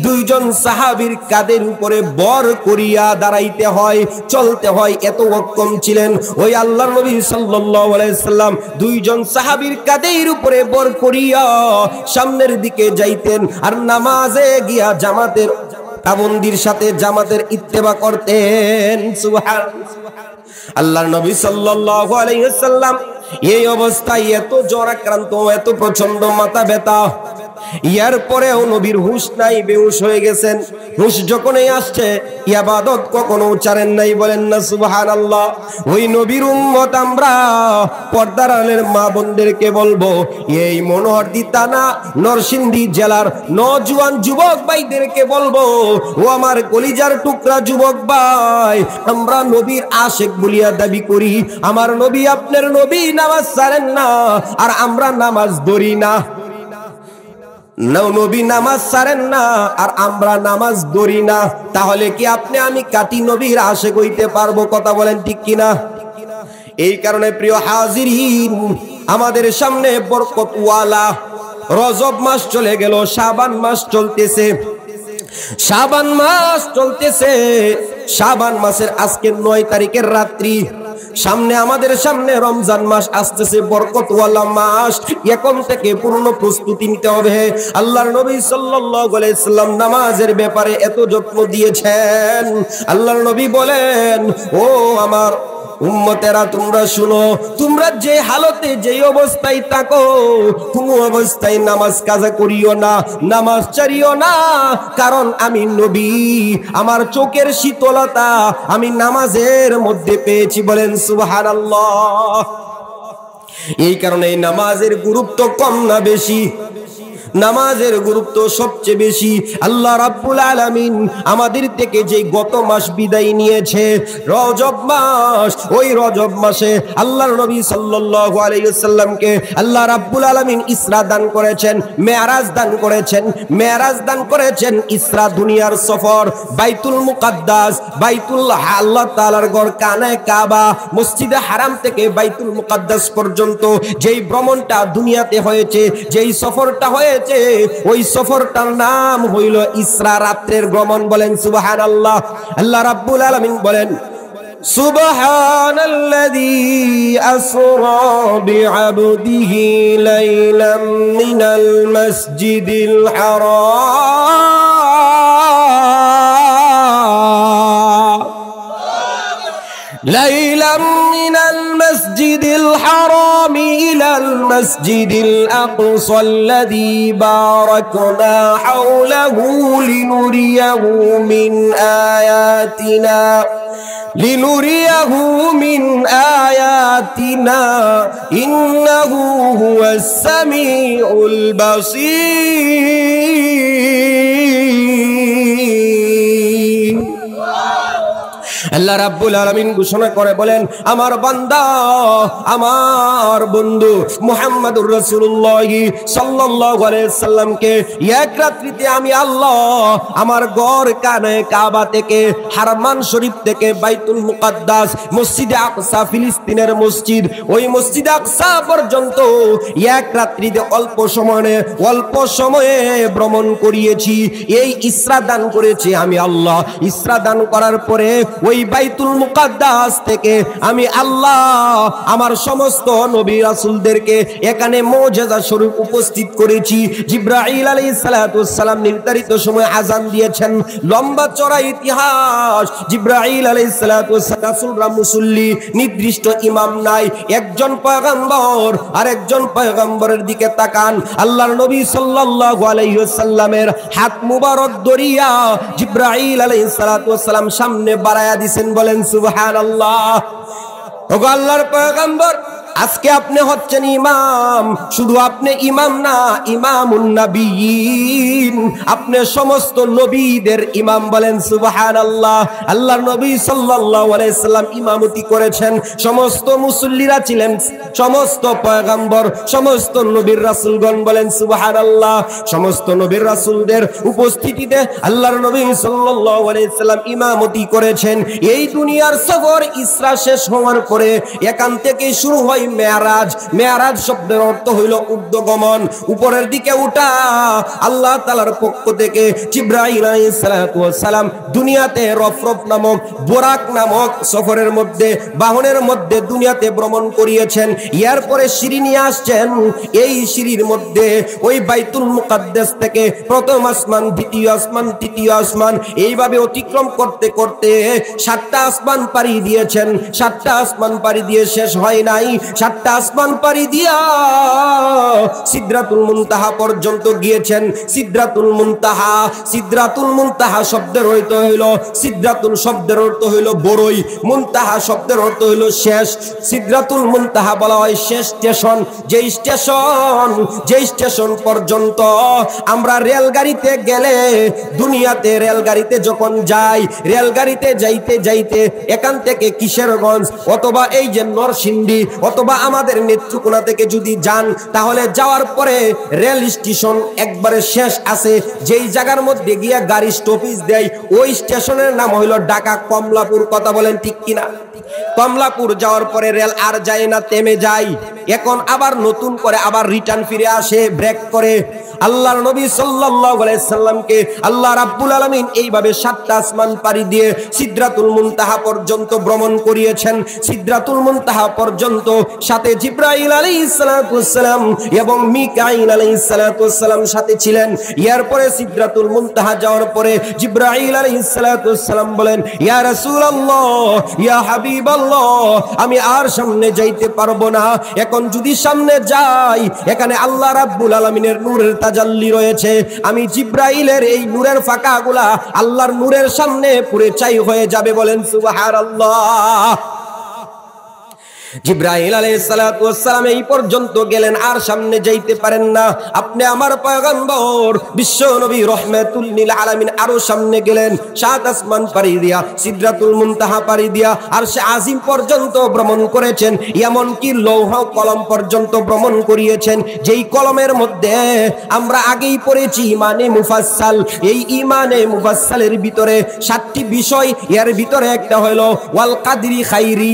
দুইজন সাহাবীর কাঁধের উপরে বর করিয়া দাঁড়াইতে হয়, চলতে হয়, এত অক্ষম ছিলেন। ওই আল্লাহর নবী সাল্লাল্লাহু আলাইহি ওয়াসাল্লাম দুইজন সাহাবীর কাঁধের উপরে বর করিয়া সামনের দিকে যাইতেন, আর নামাজে গিয়া জামাতের পাবন্দির সাথে জামাতের ইত্তেবা করতেন। সুবহানাল্লাহ। আল্লাহর নবী সাল্লাল্লাহু আলাইহি ওয়াসাল্লাম এই অবস্থায় এত জ্বর আক্রান্ত, এত প্রচন্ড মাথা ব্যথা, ইয়ার পরেও নবীর হুঁশ নাই, বেহুশ হয়ে গেছেন। হুঁশ যখনই আসছে ইবাদত কখনো ছাড়েন নাই, বলেন না সুবহানাল্লাহ। ওই নবীর উম্মত আমরা পর্দার আড়ালের মা বোনদেরকে বলবো, এই মনোহরদী থানা নরসিংদী জেলার নওজোয়ান যুবক ভাইদেরকে বলবো, ও আমার কলিজার টুকরা যুবক ভাই, আমরা নবীর আশিক বলিয়া দাবি করি, আমার নবী আপনার নবী নামাজ ছাড়েন না, আর আমরা নামাজ ধরি না। নবী নামাজ ছাড়েন না আর আমরা নামাজ ধরি না, তাহলে কি আপনি আমি কাটি নবীর আশিক হইতে পারবো? কথা বলেন ঠিক কিনা? এই কারণে প্রিয় হাজিরিন, আমাদের সামনে বরকতওয়ালা রজব মাস চলে গেল, শাবান মাস চলতেছে, শাবান মাসের আজকে 9 তারিখের রাত্রি, সামনে আমাদের সামনে রমজান মাস আসতেছে, বরকতওয়ালা মাস। এখন থেকে পূর্ণ প্রস্তুতি নিতে হবে। আল্লাহর নবী সাল্লাল্লাহু আলাইহি সাল্লাম নামাজের ব্যাপারে এত যত্ন দিয়েছেন। আল্লাহর নবী বলেন, ও আমার উম্মতেরা তোমরা শুনো, তোমরা যে হালতে যে অবস্থায় থাকো, কোনো অবস্থায় নামাজ কাজা করিও না, নামাজ ছাড়িও না, কারণ আমি নবী, আমার চোখের শীতলতা আমি নামাজের মধ্যে পেয়েছি, বলেন সুবহানাল্লাহ। এই কারণে নামাজের গুরুত্ব কম না বেশি? নামাজের গুরুত্ব সবচেয়ে বেশি। আল্লাহ রাব্বুল আলামিন আমাদের থেকে যে গত মাস বিদায় নিয়েছে, রজব মাস, ওই রজব মাসে আল্লাহর নবী সাল্লাল্লাহু আলাইহি ওয়াসাল্লামকে আল্লাহ রাব্বুল আলামিন ইসরা দান করেছেন, মেরাজ দান করেছেন। ইসরা দুনিয়ার সফর, বাইতুল মুকাদ্দাস, আল্লাহ তাআলার ঘর কানে কাবা, মসজিদে হারাম থেকে বাইতুল মুকাদ্দাস পর্যন্ত যেই ভ্রমণটা দুনিয়াতে হয়েছে, যেই সফরটা হয়েছে, ওই সফরটার নাম হইল ইসরা, রাত্রের ভ্রমণ, বলেন সুবহানাল্লাহ। আল্লাহ রাব্বুল আলামিন বলেন, সুবহানাল্লাযী আসরা বিআবদিহি লাইলাম মিনাল মাসজিদিল হারাম, লাইলাম মিনাল মাসজিদিল হারাম ইলাল মাসজিদিল আকসাল্লাযী বারাকনা হাওলাহু লিনুরিয়াহু মিন আয়াতিনা ইন্নাহু হুয়াস সামিউল বাসীর। আল্লাহ রাব্বুল আলামিন ঘোষণা করে বলেন, আমার বান্দা, আমার বন্ধু মুহাম্মদুর রাসূলুল্লাহ সাল্লাল্লাহু আলাইহি সাল্লামকে এক রাত্রিতে আমি আল্লাহ আমার ঘর কাবা থেকে, হারমান শরীফ থেকে, বাইতুল মুকাদ্দাস, মসজিদে আকসা, ফিলিস্তিনের মসজিদ, ওই মসজিদে আকসা পর্যন্ত এক রাত্রিতে অল্প সময়ে ভ্রমণ করিয়েছি। এই ইসরা দান করেছি আমি আল্লাহ। ইসরা দান করার পরে ওই বাইতুল মুকাদ্দাস থেকে আমি আল্লাহ আমার সমস্ত নবী রাসূলদেরকে এখানে মুজিজা স্বরূপ উপস্থিত করেছি। জিবরাইল আলাইহিস সালাতু ওয়াস সালাম নির্ধারিত সময় আযান দিয়েছেন। লম্বা চড়া ইতিহাস। জিবরাইল আলাইহিস সালাতু ওয়াস সালাম রাসূলরা মুসল্লি, নির্দিষ্ট ইমাম নাই। একজন পয়গম্বর আর একজন পয়গম্বরের দিকে তাকান। আল্লাহর নবী সাল্লাল্লাহু আলাইহি ওয়াসাল্লামের হাত মুবারক ধরিয়া জিবরাইল আলাইহিস সালাতু ওয়াস সালাম সামনে বাড়ায়া দিবেন। বলেন সুবহানাল্লাহ। ওগো আল্লাহর পয়গম্বর, আজকে আপনি হচ্ছেন ইমাম। শুধু আপনি ইমাম না, ইমামুন নবিয়্যিন, আপনি সমস্ত নবীদের ইমাম। বলেন সুবহানাল্লাহ। আল্লাহর নবী সাল্লাল্লাহু আলাইহি সাল্লাম ইমামতি করেছেন। সমস্ত মুসল্লিরা ছিলেন সমস্ত পয়গম্বর, সমস্ত নবীর রাসূলগণ। বলেন সুবহানাল্লাহ। সমস্ত নবীর রাসূলদের উপস্থিতিতে আল্লাহর নবী সাল্লাল্লাহু আলাইহি সাল্লাম ইমামতি করেছেন। এই দুনিয়ার সফর ইসরা শেষ হওয়ার পরে এখান থেকে শুরু হয় মেরাজ। মেরাজ শব্দের অর্থ হইল ঊর্ধ্বগমন, উপরের দিকে উঠা। আল্লাহ তাআলার পক্ষ থেকে জিবরাইল আলাইহিস সালাতু ওয়াস সালাম দুনিয়াতে রফরফ নামক, বোরাক নামক সফরের মধ্যে, বাহনের মধ্যে দুনিয়াতে ভ্রমণ করিয়েছেন। এরপরে সিঁড়ি নিয়ে আসছেন। এই সিঁড়ির মধ্যে ওই বাইতুল মুকাদ্দাস থেকে প্রথম আসমান, দ্বিতীয় আসমান, তৃতীয় আসমান, এইভাবে অতিক্রম করতে করতে 7টা আসমান পাড়ি দিয়েছেন। 7টা আসমান পাড়ি দিয়ে শেষ হয় নাই। 7টা আসমান পাড়ি দিয়া সিদরাতুল মুনতাহা পর্যন্ত গিয়েছেন। সিদরাতুল মুনতাহা, সিদরাতুল মুনতাহা শব্দের অর্থ হইল, সিদরাতুল শব্দের অর্থ হইল বড়ই, মুনতাহা শব্দের অর্থ হইল শেষ। সিদরাতুল মুনতাহা বলা হয় শেষ স্টেশন। যেই স্টেশন পর্যন্ত আমরা রেলগাড়িতে গেলে, দুনিয়াতে রেলগাড়িতে যখন যাই, রেলগাড়িতে যাইতে যাইতে এখান থেকে কিশোরগঞ্জ অথবা এই যে নরসিংদী অথবা আমাদের নেত্রকোনা থেকে যদি যান, তাহলে যাওয়ার পরে রেল স্টেশন একবারে শেষ আছে, যেই জায়গার মধ্যে গিয়া গাড়ি স্টপেজ দেয়, ওই স্টেশনের নাম হইল ঢাকা কমলাপুর। কথা বলেন ঠিক কিনা? কমলাপুর যাওয়ার পরে রেল আর যায় না, থেমে যায়। এখন আবার নতুন করে আবার রিটার্ন ফিরে আসে, ব্রেক করে। আল্লাহর নবী সাল্লাল্লাহু আলাইহি সাল্লামকে আল্লাহ রাব্বুল আলামিন এইভাবে 7টা আসমান পাড়ি দিয়ে সিদরাতুল মুনতাহা পর্যন্ত ভ্রমণ করিয়েছেন। সিদরাতুল মুনতাহা পর্যন্ত সাথে জিবরাইল আলাইহিস সালাতু ওয়াস সালাম এবং মিকাঈল আলাইহিস সালাতু ওয়াস সালাম সাথে ছিলেন। এরপরে সিদরাতুল মুনতাহা যাওয়ার পরে জিবরাইল আলাইহিস সালাতু ওয়াস সালাম বলেন, ইয়া রাসূলুল্লাহ, ইয়া হাবিবাল্লাহ, আমি আর সামনে যাইতে পারবো না। এখন যদি সামনে যাই, এখানে আল্লাহ রাব্বুল আলামিনের নূরের তাজাল্লি রয়েছে। আমি জিবরাইলের এই নূরের ফাঁকাগুলা আল্লাহর নূরের সামনে পুরে চাই হয়ে যাবে। বলেন সুবহানাল্লাহ। জিবরাইল আলাইহিস সালাতু ওয়াস সালাম এই পর্যন্ত গেলেন, আর সামনে যাইতে পারেন না। আপনি আমার পয়গম্বর বিশ্ব নবী রাহমাতুল লিল আলামিন আরো সামনে গেলেন। 7 আসমান পাড়ি দিয়া সিদরাতুল মুনতাহা পাড়ি দিয়া আরশে আজিম পর্যন্ত ভ্রমণ করেছেন। এমন কি লৌহ কলম পর্যন্ত ভ্রমণ করিয়েছেন, যেই কলমের মধ্যে আমরা আগেই পড়েছি ইমানে মুফাসসাল। এই ইমানে মুফাসসালের ভিতরে 7টি বিষয়, এর ভিতরে একটা হলো ওয়াল কাদরি খাইরি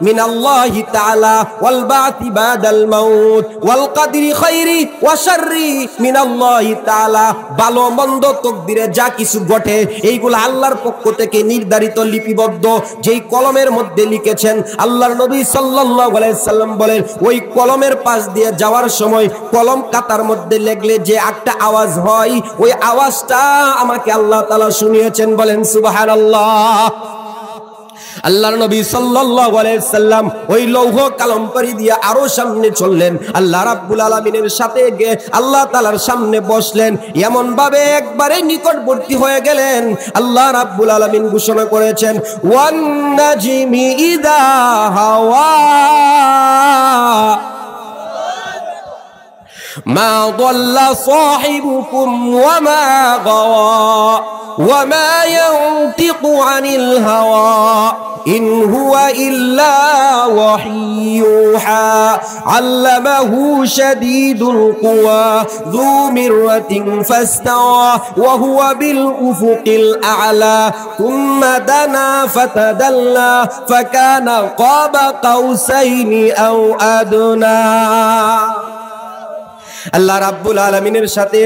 মিনাল্লাহি তাআলা ওয়াল বাতি বাদাল মাউত ওয়াল কাদরি খাইরি ওয়া শাররি মিনাল্লাহি তাআলা। ভালো মন্দ তাকদীরে যা কিছু ঘটে, এইগুলো আল্লাহর পক্ষ থেকে নির্ধারিত, লিপিবদ্ধ, যেই কলমের মধ্যে লিখেছেন। আল্লাহর নবী সাল্লাল্লাহু আলাইহি সাল্লাম বলেন, ওই কলমের পাশ দিয়ে যাওয়ার সময় কলম কাতার মধ্যে লেগলে যে একটা আওয়াজ হয়, ওই আওয়াজটা আমাকে আল্লাহ তাআলা শুনিয়েছেন। বলেন সুবহানাল্লাহ। আল্লাহর নবী সাল্লাল্লাহু আলাইহি সাল্লাম ওই লৌহ কলম পাড়ি দিয়ে আরো সামনে চললেন। আল্লাহ রাব্বুল আলামিনের সাথে গিয়ে আল্লাহ তাআলার সামনে বসলেন। এমন ভাবে একবারে নিকটবর্তী হয়ে গেলেন। আল্লাহ রাব্বুল আলামিন ঘোষণা করেছেন, ওয়ান নাজমি ইযা হাওয়া মা দাল্লা সাহিবুকুম ওয়া মা গাওয়া ওয়া মা ইয়ানতিকু আনিল হাওয়া ইন হুয়া ইল্লা ওয়াহিয়ুহা আল্লামাহু শাদীদুল কুওয়া যু মিররাতিন ফাস্তাওয়া ওয়া হুয়া বিল উফুকিল আ'লা থুম্মা দানা ফাতাদাল্লা ফাকানা কাবা কাউসাইনি আও আদনা। আল্লাহ রাব্বুল আলামিনের সাথে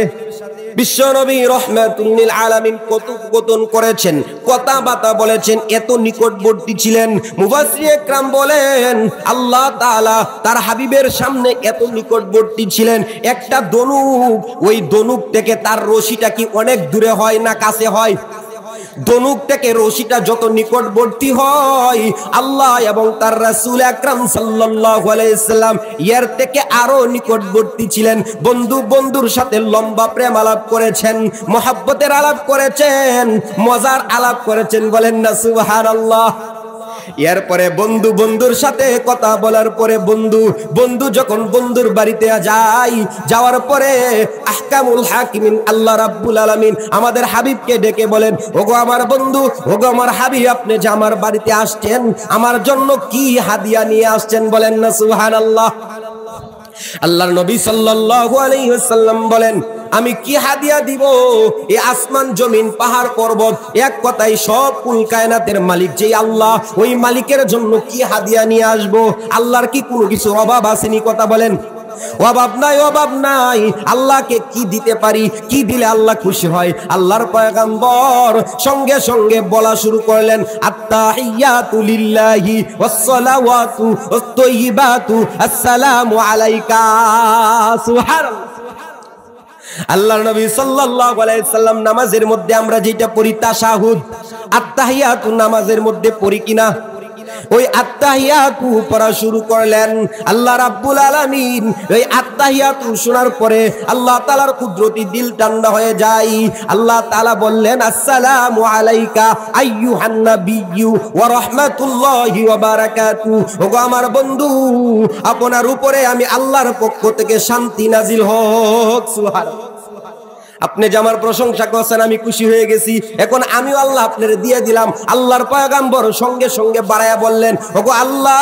বিশ্বনবী রাহমাতুল লিল আলামিন কথোপকথন করেছেন, কথাবার্তা বলেছেন, এত নিকটবর্তী ছিলেন। মুফাসসির একরাম বলেন আল্লাহ তাআলা তার হাবিবের সামনে এত নিকটবর্তী ছিলেন, একটা ধনুক, ওই ধনুক থেকে তার রশিটা কি অনেক দূরে হয় না কাছে হয়? ধনুক থেকে রশিটা যত নিকটবর্তী হয়, আল্লাহ এবং তার রাসূল আকরাম সাল্লাল্লাহু আলাইহি সাল্লাম এর থেকে আরো নিকটবর্তী ছিলেন। বন্ধু বন্ধুর সাথে লম্বা প্রেম আলাপ করেছেন, মহব্বতের আলাপ করেছেন, মজার আলাপ করেছেন, বলেন না সুবহানাল্লাহ। এরপরে বন্ধু বন্ধুর সাথে কথা বলার পরে বন্ধু যখন বন্ধুর বাড়িতে যায়, যাওয়ার পরে আহকামুল হাকিমিন আল্লাহ রাব্বুল আলামিন আমাদের হাবিবকে ডেকে বলেন, ওগো আমার বন্ধু, ওগো আমার হাবিব, আপনি যে আমার বাড়িতে আসছেন, আমার জন্য কি হাদিয়া নিয়ে আসছেন, বলেন না সুবহানাল্লাহ। আল্লাহর নবী সাল্লাল্লাহু আলাইহি ওয়াসাল্লাম বলেন, আমি কি হাদিয়া দিব? এই আসমান জমিন পাহাড় পর্বত, এক কথায় সব কুল কায়নাতের মালিক যেই আল্লাহ, ওই মালিকের জন্য কি হাদিয়া নিয়ে আসবো? আল্লাহর কি কোনো কিছু অভাব আসেনি? কথা বলেন, অভাব নাই, অভাব নাই। আল্লাহকে কি দিতে পারি? কি দিলে আল্লাহ খুশি হয়? আল্লাহর পয়গম্বর সঙ্গে সঙ্গে বলা শুরু করলেন, আত্তাহিয়াতু লিল্লাহি ওয়াসসালাওয়াতু ওয়াত-তাইয়িবাতু আসসালামু আলাইকা। সুবহানাল্লাহ। আল্লাহর নবী সাল্লাল্লাহু আলাইহি সাল্লাম নামাজের মধ্যে আমরা যেটা পড়ি তাশাহুদ, আত্তাহিয়াতু নামাজের মধ্যে পড়ি কিনা? ওই আত্তাহিয়াতু পড়া শুরু করলেন। আল্লাহ রাব্বুল আলামিন ওই আত্তাহিয়াতু শোনার পরে আল্লাহ তাআলার কুদরতি দিল ঠান্ডা হয়ে যায়। আল্লাহ তাআলা বললেন, আসসালামু আলাইকা আইয়ুহান নাবিয়্যু ওয়া রাহমাতুল্লাহি ওয়া বারাকাতুহু। ওগো আমার বন্ধু, আপনার উপরে আমি আল্লাহর পক্ষ থেকে শান্তি নাজিল হোক। সুবহানাল্লাহ। আপনি যে আমার প্রশংসা করছেন, আমি খুশি হয়ে গেছি, এখন আমিও আল্লাহ আপনার দিয়ে দিলাম। আল্লাহর পয়গম্বর সঙ্গে সঙ্গে বাড়ায়া বললেন, ওগো আল্লাহ,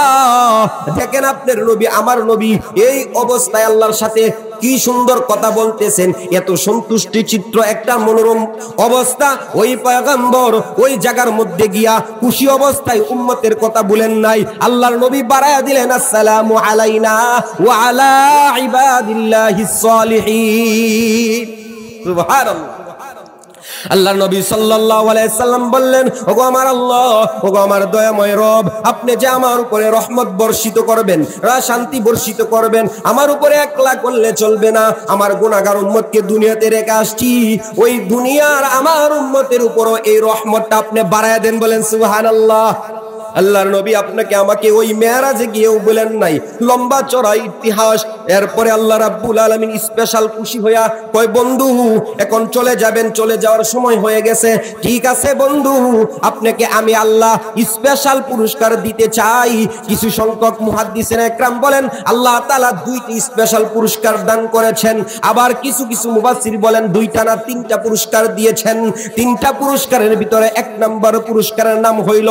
দেখেন আপনার নবী, আমার নবী এই অবস্থায় আল্লাহর সাথে কি সুন্দর কথা বলতেছেন, এত সন্তুষ্টি চিত্র, একটা মনোরম অবস্থা। ওই পয়গম্বর ওই জায়গার মধ্যে গিয়া খুশি অবস্থায় উম্মতের কথা বলেন নাই, আল্লাহর নবী বাড়ায়া দিলেন, আসসালামু আলাইনা ওয়া আলা ইবাদিল্লাহিস সালিহিন। সুবহানাল্লাহ। আল্লাহর নবী সাল্লাল্লাহু আলাইহি সাল্লাম বললেন, ওগো আমার আল্লাহ, ওগো আমার দয়াময় রব, আপনি যে আমার উপরে রহমত বর্ষিত করবেন, শান্তি বর্ষিত করবেন, আমার উপরে একলা করলে চলবে না। আমার গুনাহগার উম্মতকে দুনিয়াতে রেখে আসছি, ওই দুনিয়ার আমার উম্মতের উপরও এই রহমতটা আপনি বাড়ায়া দেন, বলেন সুবহানাল্লাহ। আল্লাহর নবী আপনাকে আমাকে ওই মেরাজে গিয়েও বলেন নাই, লম্বা চড়া ইতিহাস। এরপরে আল্লাহ রাব্বুল আলামিন স্পেশাল খুশি হইয়া কয়, বন্ধু এখন চলে যাবেন, চলে যাওয়ার সময় হয়ে গেছে। ঠিক আছে বন্ধু, আপনাকে আমি আল্লাহ স্পেশাল পুরস্কার দিতে চাই। কিছু সংখ্যক মুহাদ্দিসিন একরাম বলেন আল্লাহ তাআলা দুইটি স্পেশাল পুরস্কার দান করেছেন, আবার কিছু কিছু মুফাসসির বলেন দুইটা না তিনটা পুরস্কার দিয়েছেন। তিনটা পুরস্কারের ভিতরে এক নম্বর পুরস্কারের নাম হইল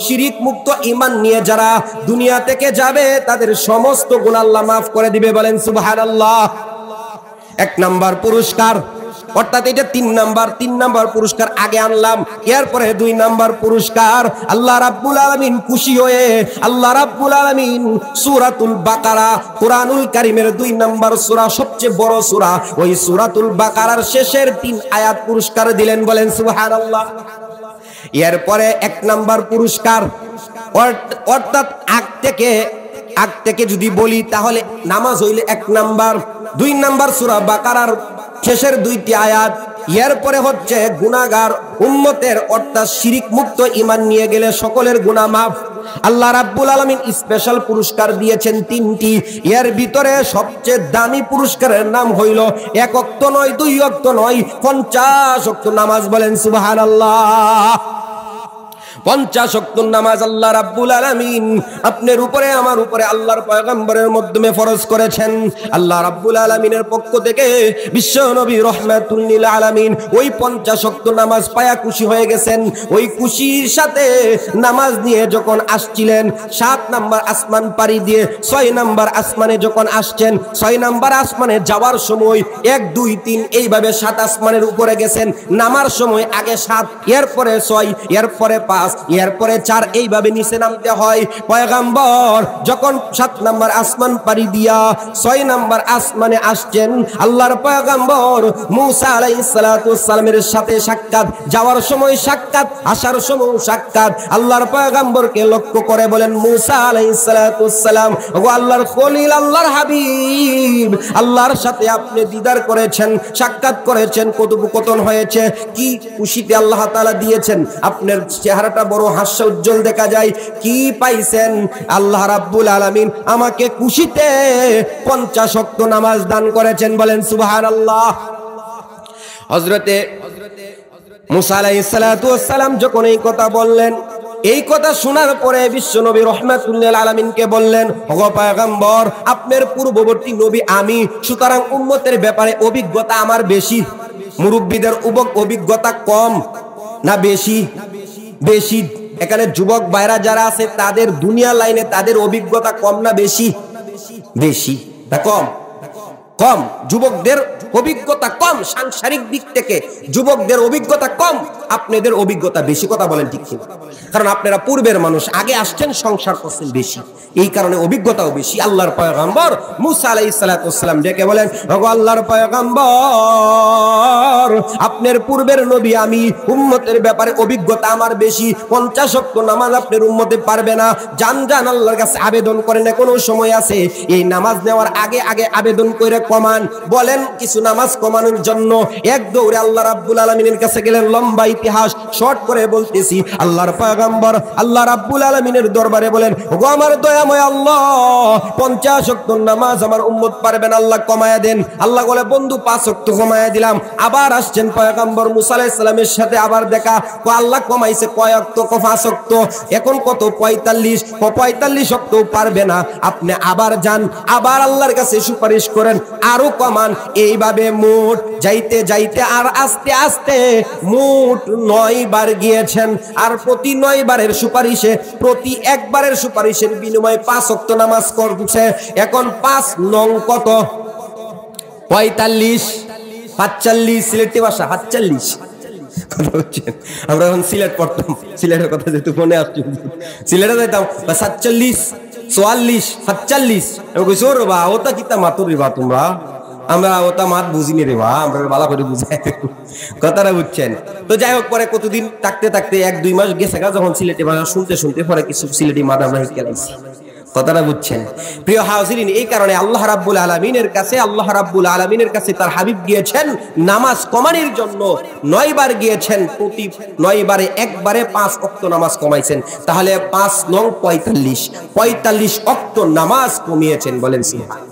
শিরিক মুক্ত ঈমান নিয়ে যারা দুনিয়া থেকে যাবে, তাদের সমস্ত গুনাহ আল্লাহ মাফ করে দিবে, বলেন সুবহানাল্লাহ। এক নাম্বার পুরস্কার, অর্থাৎ এটা তিন নাম্বার পুরস্কার আগে আনলাম। এরপরে দুই নাম্বার পুরস্কার, আল্লাহ রাব্বুল আলামিন খুশি হয়ে আল্লাহ রাব্বুল আলামিন সূরাতুল বাকারা, কুরআনুল কারীমের 2 নাম্বার সূরা, সবচেয়ে বড় সূরা, ওই সূরাতুল বাকারার শেষের 3 আয়াত পুরস্কার দিলেন, বলেন সুবহানাল্লাহ। এরপরে এক নাম্বার পুরস্কার, অর্থাৎ আগ থেকে যদি বলি তাহলে নামাজ হইলে 1 নাম্বার, 2 নাম্বার সূরা বাকারার শেষের 2টি আয়াত, এরপরে হচ্ছে গুনাহগার উম্মতের অর্থাৎ শিরিক মুক্ত ঈমান নিয়ে গেলে সকলের গুনাহ মাফ। আল্লাহ রাব্বুল আলামিন স্পেশাল পুরস্কার দিয়েছেন 3টি। এর ভিতরে সবচেয়ে দামি পুরস্কারের নাম হইল 1 ওয়াক্ত নয়, 2 ওয়াক্ত নয়, 50 ওয়াক্ত নামাজ, বলেন সুবহানাল্লাহ। 50 ওয়াক্ত নামাজ আল্লাহ রাব্বুল আলামিন আপনার উপরে আমার উপরে আল্লাহর পয়গম্বরের মাধ্যমে ফরজ করেছেন। আল্লাহ রাব্বুল আলামিনের পক্ষ থেকে বিশ্ব নবী রাহমাতুল লিল আলামিন ওই 50 ওয়াক্ত নামাজ পায়া খুশি হয়ে গেছেন। ওই খুশির সাথে নামাজ নিয়ে যখন আসছিলেন 7 নাম্বার আসমান পাড়ি দিয়ে 6 নাম্বার আসমানে যখন আসছেন, 6 নাম্বার আসমানে যাওয়ার সময় 1 2 3 এইভাবে 7 আসমানের উপরে গেছেন। নামার সময় আগে 7, এরপরে 6, এরপরে 5, এরপরে 4, এইভাবে নিচে নামতে হয়। পয়গম্বর যখন 7 নাম্বার আসমান পাড়ি দিয়া 6 নাম্বার আসমানে আসছেন, আল্লাহর পয়গম্বর মুসা আলাইহিস সালাতু ওয়াস সালামের সাথে সাক্ষাৎ, যাওয়ার সময় সাক্ষাৎ, আসার সময় সাক্ষাৎ। আল্লাহর পয়গম্বরকে লক্ষ্য করে বলেন, মুসা আলাইহিস সালাতু ওয়াস সালাম, ওগো আল্লাহর খলিল, আল্লাহর হাবিব, আল্লাহর সাথে আপনি দিদার করেছেন, সাক্ষাৎ করেছেন, কথোপকথন হয়েছে, কি খুশিতে আল্লাহ তাআলা দিয়েছেন, আপনার চেহারাটা বড় হাস্য উজ্জ্বল দেখা যায়, কি পাইছেন? আল্লাহ রাব্বুল আলামিন আমাকে খুশিতে 50 ওয়াক্ত নামাজ দান করেছেন। বলেন সুবহানাল্লাহ। হযরতে মুসা আলাইহিস সালাতু ওয়াস সালাম যখন এই কথা বললেন, এই কথা শোনার পরে বিশ্বনবী রাহমাতুল লিল আলামিনকে বললেন, ওগো পয়গম্বর, আপনার পূর্ববর্তী নবী আমি, সুতরাং উম্মতের ব্যাপারে অভিজ্ঞতা আমার বেশি। মুরব্বিদের অভিজ্ঞতা কম না বেশি? বেশি। এখানে যুবক ভাইরা যারা আছে তাদের দুনিয়া লাইনে তাদের অভিজ্ঞতা কম না বেশি? বেশি না কম? কম। যুবকদের অভিজ্ঞতা কম, সাংসারিক দিক থেকে যুবকদের অভিজ্ঞতা কম, আপনাদের অভিজ্ঞতা বেশি। কথা বলেন ঠিক কি? কারণ আপনারা পূর্বের মানুষ, আগে আসছেন, সংসার করছেন বেশি, এই কারণে অভিজ্ঞতাও বেশি। আল্লাহর পয়গম্বর মুসা আলাইহিস সালাতু ওয়াস সালাম ডেকে বলেন, ওগো আল্লাহর পয়গম্বর, আপনার পূর্বের নবী আমি, উম্মতের ব্যাপারে অভিজ্ঞতা আমার বেশি। 50 ওয়াক্ত নামাজ আপনার উম্মতে পারবে না। জান আল্লাহর কাছে আবেদন করেন, কোনো সময় আছে এই নামাজ নেওয়ার আগে আগে আবেদন করে কমান, বলেন কিছু নামাজ কমানোর জন্য। এক দৌড়ে আল্লাহ রাব্বুল আলামিনের কাছে গেলেন। লম্বা ইতিহাস, শর্ট করে বলতেছি। আল্লাহর পয়গম্বর আল্লাহ রাব্বুল আলামিনের দরবারে বলেন, ওগো আমার দয়াময় আল্লাহ, 50 ওয়াক্ত নামাজ আমার উম্মত পারবে না, আল্লাহ কমায়া দেন। আল্লাহ বলে, বন্ধু 5 ওয়াক্ত কমায়া দিলাম। আবার আসছেন পয়গম্বর মুসা আলাইহিস সালামের সাথে, আবার দেখা, আল্লাহ কমাইছে কয় ওয়াক্ত? 5 ওয়াক্ত। এখন কত? 45। 45 ওয়াক্ত পারবে না, আপনি আবার যান, আবার আল্লাহর কাছে সুপারিশ করেন, আরো কমান। এইভাবে মোট যাইতে যাইতে আর আস্তে আস্তে মোট 9 বার গিয়েছেন। আর প্রতি 9 বারের সুপারিশে, প্রতি একবারের সুপারিশের বিনিময়ে 5 ওয়াক্ত নামাজ করছে। এখন 5 নং কত? 45, 45, সিলেটি ভাষা 45। আমরা এখন সিলেট পড়তাম, সিলেটের কথা যেহেতু মনে আসছে, সিলেটে যাইতাম 47, 44, 47। কইছো রে বা, ওটা কিতা মাতুর রে বা তোমরা, আমরা ওটা মাত বুঝিনি রে বা, আমরা ভালো করে বুঝাই কথাটা বুঝছেন। তো যাই হোক, পরে কতদিন থাকতে থাকতে 1-2 মাস গেছে গা, যখন সিলেটি ভাষা শুনতে শুনতে পরে কিছু সিলেটি মাদ আমরা শিখে লাইছি। কথাটা বুঝছেন প্রিয় হাজিরিন? এই কারণে আল্লাহ রাব্বুল আলামিনের কাছে তার হাবিব গিয়েছেন নামাজ কমানোর জন্য। 9 বার গিয়েছেন, প্রতি 9 বারে একবারে 5 ওয়াক্ত নামাজ কমাইছেন। তাহলে 5 নং 45 ওয়াক্ত নামাজ কমিয়েছেন। বলেন সুবহান।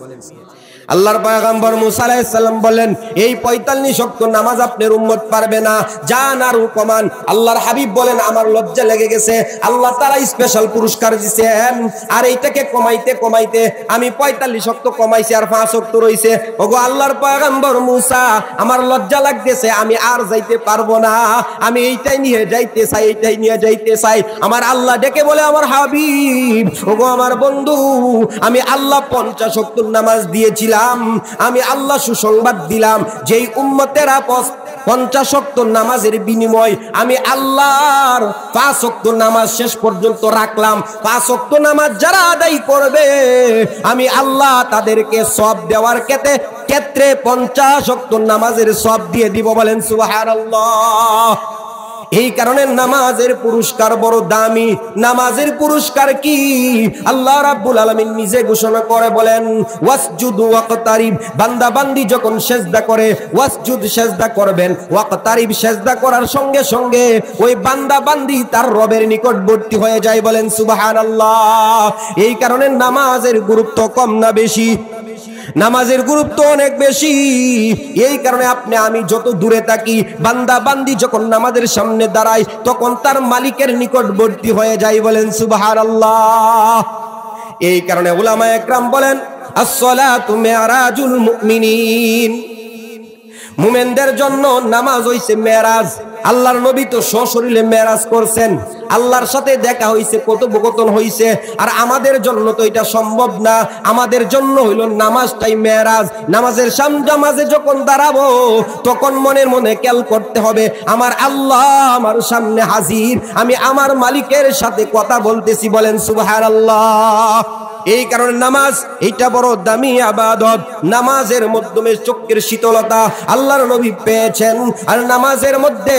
আল্লাহর পয়গম্বর মুসা আলাইহিস সালাম বলেন, এই 45 ওয়াক্ত নামাজ আপনার উম্মত পারবে না, যান আর কমান। আল্লাহর হাবিব বলেন, আমার লজ্জা লেগে গেছে, আল্লাহ তাআলা স্পেশাল পুরস্কার দিয়েছেন। আর এইটাকে কমাইতে কমাইতে আমি 45 ওয়াক্ত কমাইছি, আর 5 ওয়াক্ত রইছে। ওগো আল্লাহর পয়গম্বর মুসা, আমার লজ্জা লাগতেছে, আমি আর যাইতে পারবো না, আমি এইটাই নিয়ে যাইতে চাই, এইটাই নিয়ে যাইতে চাই। আমার আল্লাহ ডেকে বলে, আমার হাবিব, ওগো আমার বন্ধু, আমি আল্লাহ 50 ওয়াক্ত নামাজ দিয়েছিলাম, আমি আল্লাহ সুসংবাদ দিলাম, যেই উম্মতেরা 50 ওয়াক্ত নামাজের বিনিময় আমি আল্লাহর 5 ওয়াক্ত নামাজ শেষ পর্যন্ত রাখলাম। 5 ওয়াক্ত নামাজ যারা আদায় করবে, আমি আল্লাহ তাদেরকে সওয়াব দেওয়ার ক্ষেত্রে 50 ওয়াক্ত নামাজের সওয়াব দিয়ে দিব। বলেন সুবহানাল্লাহ। এই কারণে নামাজের পুরস্কার বড় দামি। নামাজের পুরস্কার কি? আল্লাহ রাব্বুল আলামিন নিজে ঘোষণা করে বলেন, ওয়াসজুদু ওয়াকতারিব। বান্দা বান্দি যখন সিজদা করে, ওয়াসজুদ সিজদা করবেন, ওয়াকতারিব সিজদা করার সঙ্গে সঙ্গে ওই বান্দা বান্দি তার রবের নিকটবর্তী হয়ে যায়। বলেন সুবহানাল্লাহ। এই কারণে নামাজের গুরুত্ব কম না বেশি? নামাজের গুরুত্ব অনেক বেশি। এই কারণে আপনি আমি যত দূরে থাকি, বান্দা বান্দি যখন নামাজের সামনে দাঁড়ায় তখন তার মালিকের নিকটবর্তী হয়ে যায়। বলেন সুবহানাল্লাহ। এই কারণে উলামা একরাম বলেন আসসালাতু মিরাজুল মুমিনিন, মুমিনদের জন্য নামাজ হইছে মেরাজ। আল্লাহর নবী তো সশরীরে মেরাজ করছেন, আল্লাহর সাথে দেখা হইছে, কথোপকথন হইছে। আর আমাদের জন্য তো এটা সম্ভব না, আমাদের জন্য হইল নামাজটাই মেরাজ। নামাজে যখন দাঁড়াবো তখন মনের মনে খেয়াল করতে হবে আমার আল্লাহ আমার সামনে হাজির, আমি আমার মালিকের সাথে কথা বলতেছি। বলেন সুবহানাল্লাহ। এই কারণে নামাজ এটা বড় দামি ইবাদত। নামাজের মাধ্যমে চোখের শীতলতা আল্লাহর নবী পেয়েছেন। আর নামাজের মধ্যে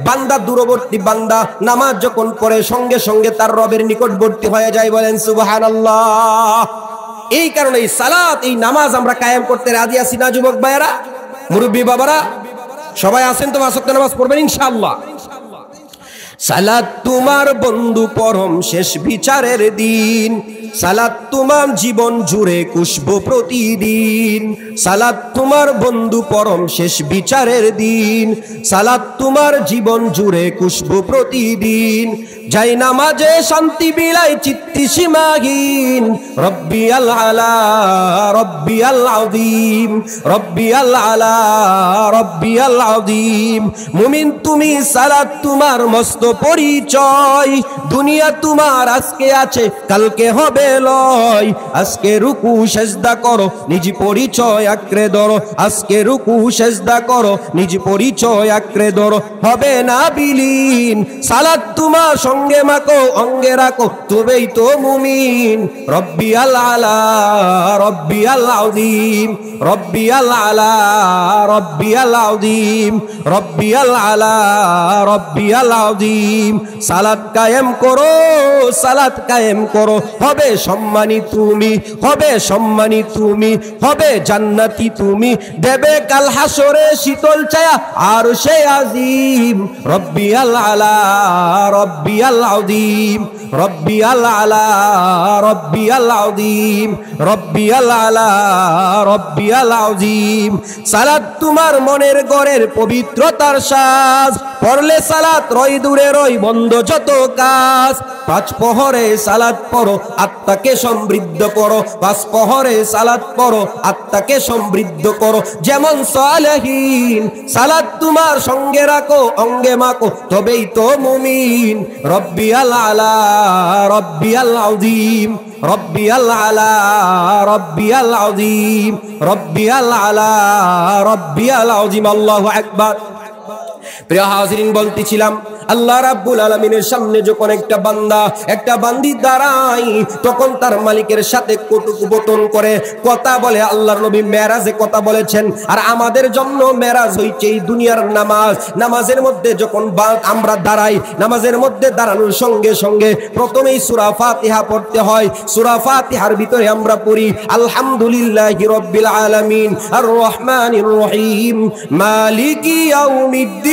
বান্দা দূরবর্তী বান্দা নামাজ যখন পড়ে সঙ্গে সঙ্গে তার রবের নিকটবর্তী হয়ে যায়। বলেন সুবহানাল্লাহ। এই কারণে এই সালাত, এই নামাজ আমরা কায়েম করতে রাজি আছি না যুবক ভাইয়েরা, মুরব্বী বাবারা? সবাই আছেন তো? 5 ওয়াক্ত নামাজ পড়বেন ইনশাআল্লাহ। সালাত তোমার বন্ধু পরম শেষ বিচারের দিন, সালাত তোমার জীবন জুড়ে কুশব প্রতিদিন। সালাত তোমার বন্ধু পরম শেষ বিচারের দিন, সালাত তোমার জীবন জুড়ে কুশব প্রতিদিন। যাই নামাজে শান্তি বিলায় চিত্তি সীমাহীন, রব্বিয়াল আলা রব্বিয়াল আযীম, রব্বিয়াল আলা রব্বিয়াল আযীম। মুমিন তুমি সালাত তোমার মস্ত পরিচয়, দুনিয়া তোমার আজকে আছে কালকে হবে লয়। আজকে রুকু সেজদা করো নিজ পরিচয় আঁকড়ে ধরো, আজকে রুকু সেজদা করো নিজ পরিচয় আঁকড়ে ধরো, হবে না বিলীন। সালাত তোমার সঙ্গে মাখো অঙ্গে রাখো তবেই তো মুমিন। রব্বিয়াল আলা রব্বিয়াল আযীম, রব্বিয়াল আলা রব্বিয়াল আযীম, রব্বিয়াল আলা রব্বিয়াল আযীম। সালাত কায়েম করো, সালাত কায়েম করো, হবে সম্মানী তুমি, হবে সম্মানী তুমি, হবে জান্নাতি তুমি, দেবে কাল হাসরে শীতল ছায়া আরশে আজিম। রব্বিয়াল আলা রব্বিয়াল আযীম, রব্বিয়াল আলা রব্বিয়াল আযীম, রব্বিয়াল আলা রব্বিয়াল আযীম। সালাত তোমার মনের ঘরের পবিত্রতার সাজ, পড়লে সালাত রয় দূরে রয় বন্ধ যত কাজ। 5 প্রহরে সালাত পড়ো আত্মাকে সমৃদ্ধ করো, 5 প্রহরে সালাত পড়ো আত্মাকে সমৃদ্ধ করো। যেমন সালেহীন সালাত তোমার সঙ্গে রাখো অঙ্গে মাখো তবেই তো মুমিন। রব্বিয়াল আলা রব্বিয়াল আযীম, রব্বিয়াল আলা রব্বিয়াল আযীম, রব্বিয়াল আলা রব্বিয়াল আযীম। আল্লাহু আকবার। প্রিয় হাজিরিন, বলতেছিলাম আল্লাহ রাব্বুল আলামিনের সামনে যখন একটা বান্দা একটা বান্দি দাঁড়ায় তখন তার মালিকের সাথে কথোপকথন করে, কথা বলে। আল্লাহর নবী মেরাজে কথা বলেছেন। আর আমাদের জন্য মেরাজ হইছে এই দুনিয়ার নামাজ। নামাজের মধ্যে যখন আমরা দাঁড়াই, নামাজের মধ্যে দাঁড়ানোর সঙ্গে সঙ্গে প্রথমেই সূরা ফাতিহা পড়তে হয়। সূরা ফাতিহার ভিতরে আমরা পড়ি আলহামদুলিল্লাহি রাব্বিল আলামিন আর রহমানির রহিম মালিকি ইয়াউমিদ্দিন।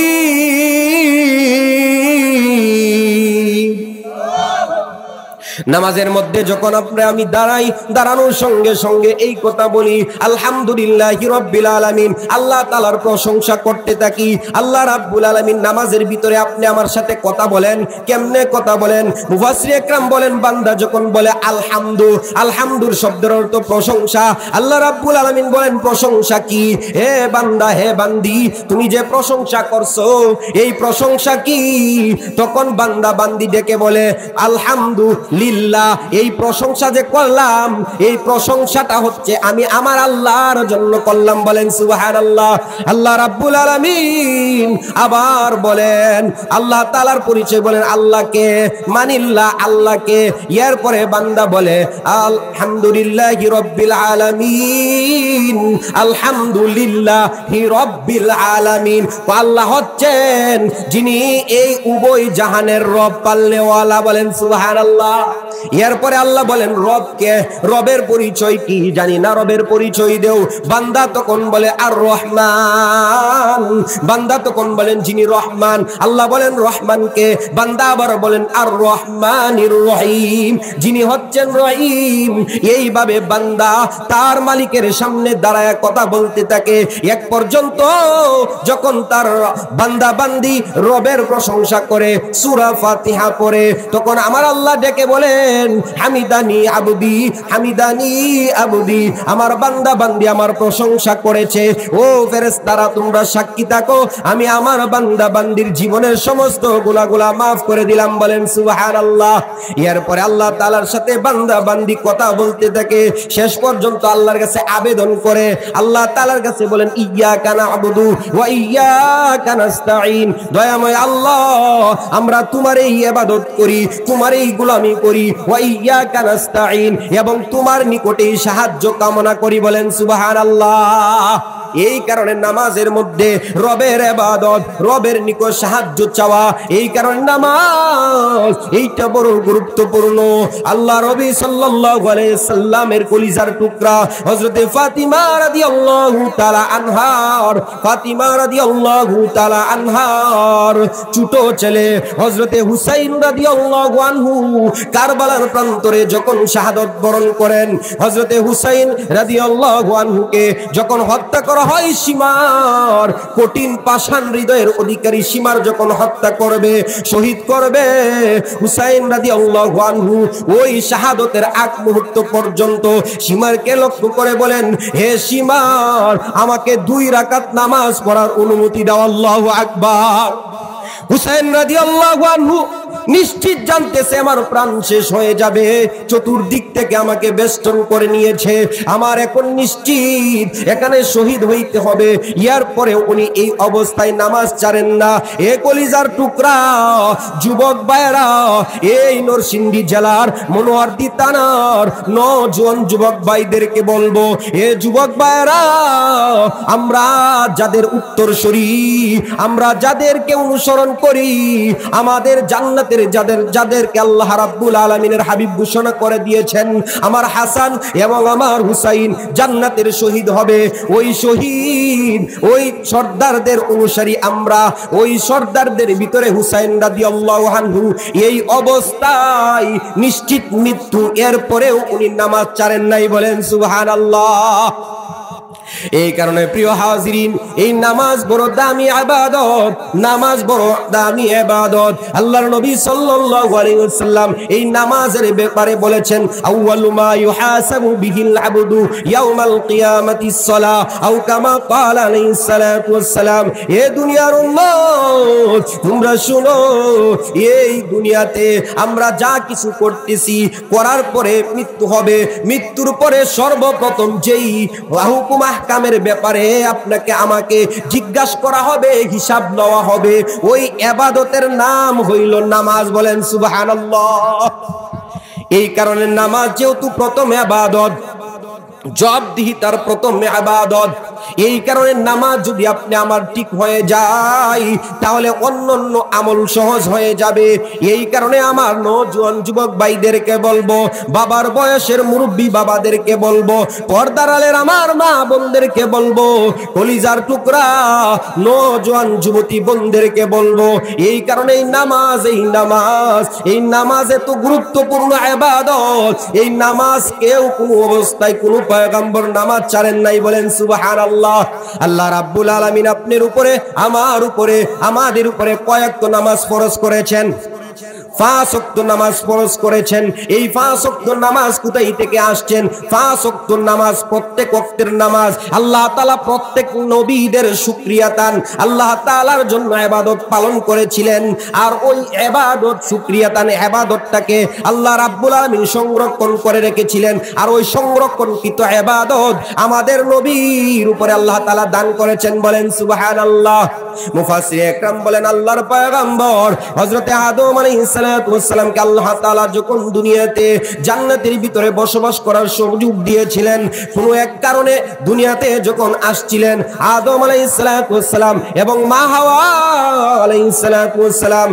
নামাজের মধ্যে যখন আমি দাঁড়াই, দাঁড়ানোর সঙ্গে সঙ্গে এই কথা বলি আলহামদুলিল্লাহি রাব্বিল আলামিন, আল্লাহ তাআলার প্রশংসা করতে থাকি। আল্লাহ রাব্বুল আলামিন নামাজের ভিতরে আপনি আমার সাথে কথা বলেন। কেমনে কথা বলেন? মুফাসসির একরাম বলেন বান্দা যখন বলে আলহামদু, আলহামদুর শব্দের অর্থ প্রশংসা। আল্লাহ রাব্বুল আলামিন বলেন প্রশংসা কি? হে বান্দা, হে বান্দি, তুমি যে প্রশংসা করছো এই প্রশংসা কি? তখন বান্দা বান্দি ডেকে বলে আলহামদুলিল্লাহ, এই প্রশংসা যে করলাম এই প্রশংসাটা হচ্ছে আমি আমার আল্লাহর জন্য করলাম। বলেন সুবহানাল্লাহ। আল্লাহ রাব্বুল আলামিন আবার বলেন আল্লাহ তাআলার পরিচয় বলেন আল্লাহকে, মানিল্লাহ আল্লাহকে। এরপরে বান্দা বলে আলহামদুলিল্লাহি রাব্বিল আলামিন, আলহামদুলিল্লাহি রাব্বিল আলামিন। আল্লাহ হচ্ছেন যিনি এই উভয় জাহানের রব পালনেওয়ালা। বলেন সুবহানাল্লাহ। এরপরে আল্লাহ বলেন রবকে, রবের পরিচয় কি জানি না, রবের পরিচয় দেও। বান্দা তখন বলে আর রহমান, বান্দা তখন বলেন যিনি রহমান। আল্লাহ বলেন রহমানকে, বান্দা আবার বলেন আর রহমানির রহিম, যিনি হচ্ছেন রহিম। এইভাবে বান্দা তার মালিকের সামনে দাঁড়ায় কথা বলতে থাকে, এক পর্যন্ত যখন তার বান্দা বান্দি রবের প্রশংসা করে, সূরা ফাতিহা পড়ে, তখন আমার আল্লাহ ডেকে বলেন হামিদানি আবদি, হামিদানি আবদি, আমার বান্দা বান্দি আমার প্রশংসা করেছে। ও ফেরেশতারা তোমরা সাক্ষী থাকো, আমি আমার বান্দা বান্দির জীবনের সমস্ত গুনাহগুলো মাফ করে দিলাম। বলেন সুবহানাল্লাহ। এরপরে আল্লাহ তাআলার সাথে বান্দা বান্দি কথা বলতে থাকে, শেষ পর্যন্ত আল্লাহর কাছে আবেদন করে, আল্লাহ তাআলার কাছে বলেন ইয়্যাকা না'বুদু ওয়া ইয়্যাকা নাস্তাঈন, দয়াময় আল্লাহ আমরা তোমারই ইবাদত করি, তোমারই গোলামি করি, ওয়া ইয়্যাকা নাস্তাঈন, এবং তোমার নিকটেই সাহায্য কামনা করি। বলেন সুবহানাল্লাহ। এই কারণে নামাজের মধ্যে রবের ইবাদত, রবের নিকট সাহায্য চাওয়া, এই কারণে নামাজ এইটা বড় গুরুত্বপূর্ণ। আল্লাহ নবী সাল্লাল্লাহু আলাইহি সাল্লামের কলিজার টুকরা হযরতে ফাতিমা রাদিয়াল্লাহু তাআলা আনহার, ফাতিমা রাদিয়াল্লাহু তাআলা আনহার ছোট ছেলে হযরতে হুসাইন রাদিয়াল্লাহু আনহু কারবালার প্রান্তরে যখন শাহাদাত বরণ করেন, হযরতে হুসাইন রাদিয়াল্লাহু আনহুকে যখন হত্যা করা হয়, সীমার কঠিন পাষাণ হৃদয়ের অধিকারী সীমার যখন হত্যা করবে, শহীদ করবে, হুসাইন রাদিয়াল্লাহু আনহু ওই শাহাদাতের আগ মুহূর্ত পর্যন্ত সীমারকে লক্ষ্য করে বলেন, হে সীমার আমাকে 2 রাকাত নামাজ পড়ার অনুমতি দাও। আল্লাহু আকবার। হুসাইন রাদিয়াল্লাহু আনহু নিশ্চিত জানতেছে আমার প্রাণ শেষ হয়ে যাবে, চতুর্দিক থেকে আমাকে বেষ্টন করে নিয়েছে, আমার এখন নিশ্চিত এখানে শহীদ হইতে হবে। ইয়ার পরে উনি এই অবস্থায় নামাজ ছাড়েন না। এ কলিজার টুকরা যুবক ভাইরা, এই নরসিংদী জেলার মনোহরদী থানার নওজোয়ান যুবক ভাইদেরকে বলবো, এ যুবক ভাইরা, আমরা যাদের উত্তরসূরি, আমরা যাদেরকে অনুসরণ করি, আমাদের জান্নাতের যাদেরকে আল্লাহ রাব্বুল আলামিনের হাবিব ঘোষণা করে দিয়েছেন, আমার হাসান এবং আমার হুসাইন জান্নাতের শহীদ হবে, ওই শহীদ ওই সর্দারদের অনুসারী আমরা, ওই সর্দারদের ভিতরে হুসাইন রাদিয়াল্লাহু আনহু এই অবস্থায় নিশ্চিত মৃত্যু, এরপরেও উনি নামাজ ছাড়েন নাই। বলেন সুবহানাল্লাহ। এই কারণে প্রিয় হাজিরিন, এই নামাজ বড় দামি ইবাদত, নামাজ বড় দামি ইবাদত। আল্লাহর নবী সাল্লাল্লাহু আলাইহি ওয়াসাল্লাম এই নামাজের ব্যাপারে বলেছেন, আউয়ালু মা ইউহাসাবু বিহিল আবদু ইয়াউমাল কিয়ামাতিস সালাহ, আও কামা ক্বালা আলাইহিস সালাতু ওয়াসসালাম। এ দুনিয়ার উম্মত তোমরা শুনো, এই দুনিয়াতে আমরা যা কিছু করতেছি, করার পরে মৃত্যু হবে, মৃত্যুর পরে সর্বপ্রথম যেই হুকুম আহকামের ব্যাপারে আপনাকে আমাকে জিজ্ঞাসা করা হবে, হিসাব নেওয়া হবে, ওই ইবাদতের নাম হইল নামাজ। বলেন সুবহানাল্লাহ। এই কারণে নামাজ যেহেতু প্রথম ইবাদত, জবাবদিহিতার প্রথম ইবাদত, এই কারণে নামাজ যদি আপনি আমার ঠিক হয়ে যায়, তাহলে অন্যান্য আমল সহজ হয়ে যাবে। এই কারণে আমার নওজোয়ান যুবক ভাইদেরকে বলবো, বাবার বয়সের মুরব্বী বাবাদেরকে বলবো, পর্দার আলের আমার মা বোনদেরকে বলবো, কলিজার টুকরা নওজোয়ান যুবতী বোনদেরকে বলবো, এই কারণে এই নামাজ এত গুরুত্বপূর্ণ ইবাদত। এই নামাজ কেউ কোনো অবস্থায় কোনো পয়গম্বর নামাজ ছাড়েন নাই। বলেন সুবহানাল্লাহ। আল্লাহ রাব্বুল আলামিন আপনার উপরে, আমার উপরে, আমাদের উপরে কয়েকটা নামাজ ফরজ করেছেন। 5 ওয়াক্ত নামাজ ফরজ করেছেন। এই 5 ওয়াক্ত নামাজ কোথায় থেকে আসছেন? 5 ওয়াক্ত নামাজ প্রত্যেক ওয়াক্তের নামাজ আল্লাহ তাআলা প্রত্যেক নবীদের শুকরিয়া দান আল্লাহ তাআলার জন্য ইবাদত পালন করেছিলেন। আর ওই ইবাদত, শুকরিয়া দান ইবাদতটাকে আল্লাহ রাব্বুল আলামিন সংরক্ষণ করে রেখেছিলেন। আর ওই সংরক্ষণকৃত ইবাদত আমাদের নবীর উপরে আল্লাহ তাআলা দান করেছেন। বলেন সুবহানাল্লাহ। মুফাসসির একরাম বলেন, আল্লাহর পয়গম্বর হযরতে আদম আলাইহিস আলাইহিসসালাতু ওয়াসসালামকে আল্লাহ তাআলা যখন দুনিয়াতে জান্নাতের ভিতরে বসবাস করার সুযোগ দিয়েছিলেন, কোনো এক কারণে দুনিয়াতে যখন আসছিলেন আদম আলাইহিসসালাতু ওয়াসসালাম এবং মা হাওয়া আলাইহিসসালাতু ওয়াসসালাম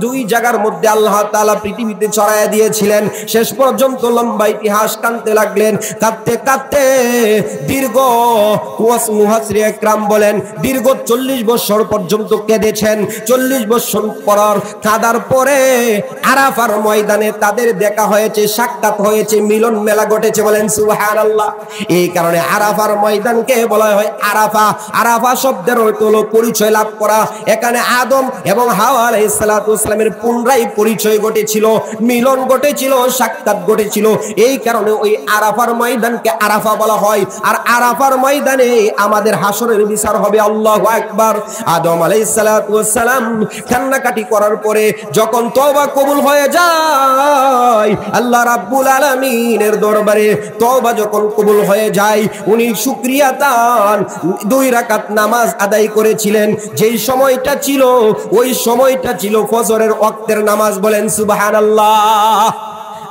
দুই জায়গার মধ্যে আল্লাহ তাআলা পৃথিবীতে ছড়ায়া দিয়েছিলেন। শেষ পর্যন্ত লম্বা ইতিহাস টানতে লাগলেন। কাঁদতে কাঁদতে দীর্ঘ মুহাসসির একরাম বলেন দীর্ঘ 40 বছর পর্যন্ত কেঁদেছেন। 40 বছর পর কাঁদার পরে আরাফার ময়দানে তাদের দেখা হয়েছে, সাক্ষাৎ হয়েছে, মিলন মেলা ঘটেছে। বলেন সুবহানাল্লাহ। এই কারণে আরাফার ময়দানকে বলা হয় আরাফা। আরাফা শব্দের অর্থ হলো পরিচয় লাভ করা। এখানে আদম এবং হাওয়া আলাইহিসসালাতু ওয়াসসালামের পুনরায় পরিচয় ঘটেছিল, মিলন ঘটেছিল, সাক্ষাৎ ঘটেছিল। এই কারণে ওই আরাফার ময়দানকে আরাফা বলা হয়। আর আরাফার ময়দানে আমাদের হাসরের বিচার হবে। আল্লাহু আকবার। আদম আলাইহিসসালাতু ওয়াসসালাম কান্নাকাটি করার পরে যখন তওবা কবুল হয়ে যায় আল্লাহ রাব্বুল আলামিনের দরবারে, তওবা যখন কবুল হয়ে যায় উনি শুকরিয়া তান 2 রাকাত নামাজ আদায় করেছিলেন। যেই সময়টা ছিল ওই সময়টা ছিল ফজরের ওয়াক্তের নামাজ। বলেন সুবহানাল্লাহ।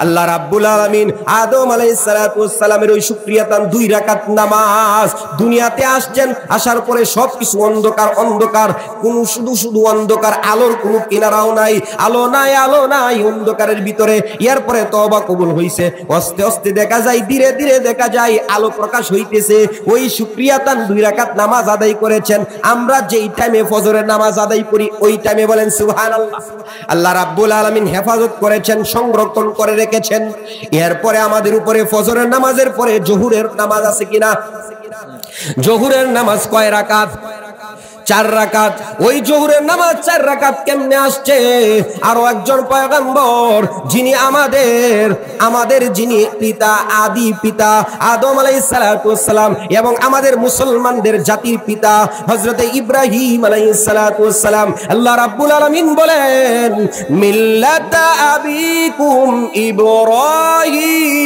আল্লাহ রাব্বুল আলামিন আদম আলাইহিসসালাতু ওয়াসসালামের ওই শুকরিয়া তান 2 রাকাত নামাজ। দুনিয়াতে আসছেন, আসার পরে সবকিছু অন্ধকার অন্ধকার, কোন শুধু অন্ধকার, আলোর কোনো কিনারাও নাই, আলো নাই অন্ধকারের ভিতরে। এরপরে তওবা কবুল হইছে। আস্তে আস্তে দেখা যায়, ধীরে ধীরে দেখা যায় আলো প্রকাশ হইতেছে। ওই শুকরিয়া তান 2 রাকাত নামাজ আদায় করেছেন। আমরা যেই টাইমে ফজরের নামাজ আদায় করি ওই টাইমে বলেন সুবহানাল্লাহ। আল্লাহ রাব্বুল আলামিন হেফাজত করেছেন, সংরক্ষণ করে রেখেছেন। এরপরে আমাদের উপরে ফজরের নামাজের পরে জোহরের নামাজ আছে কিনা? জোহরের নামাজ কয় রাকাত? 4 রাকাত। ওই জোহরের নামাজ 4 রাকাত কেমনে আসছে? আরো একজন পয়গম্বর যিনি আমাদের যিনি পিতা, আদি পিতা আদম আলাইহিসসালাতু ওয়াসসালাম এবং আমাদের মুসলমানদের জাতির পিতা হযরতে ইব্রাহিম আলাইহিসসালাতু ওয়াসসালাম, আল্লাহ রাব্বুল আলামিন বলেন মিল্লাতা আবিকুম ইব্রাহিম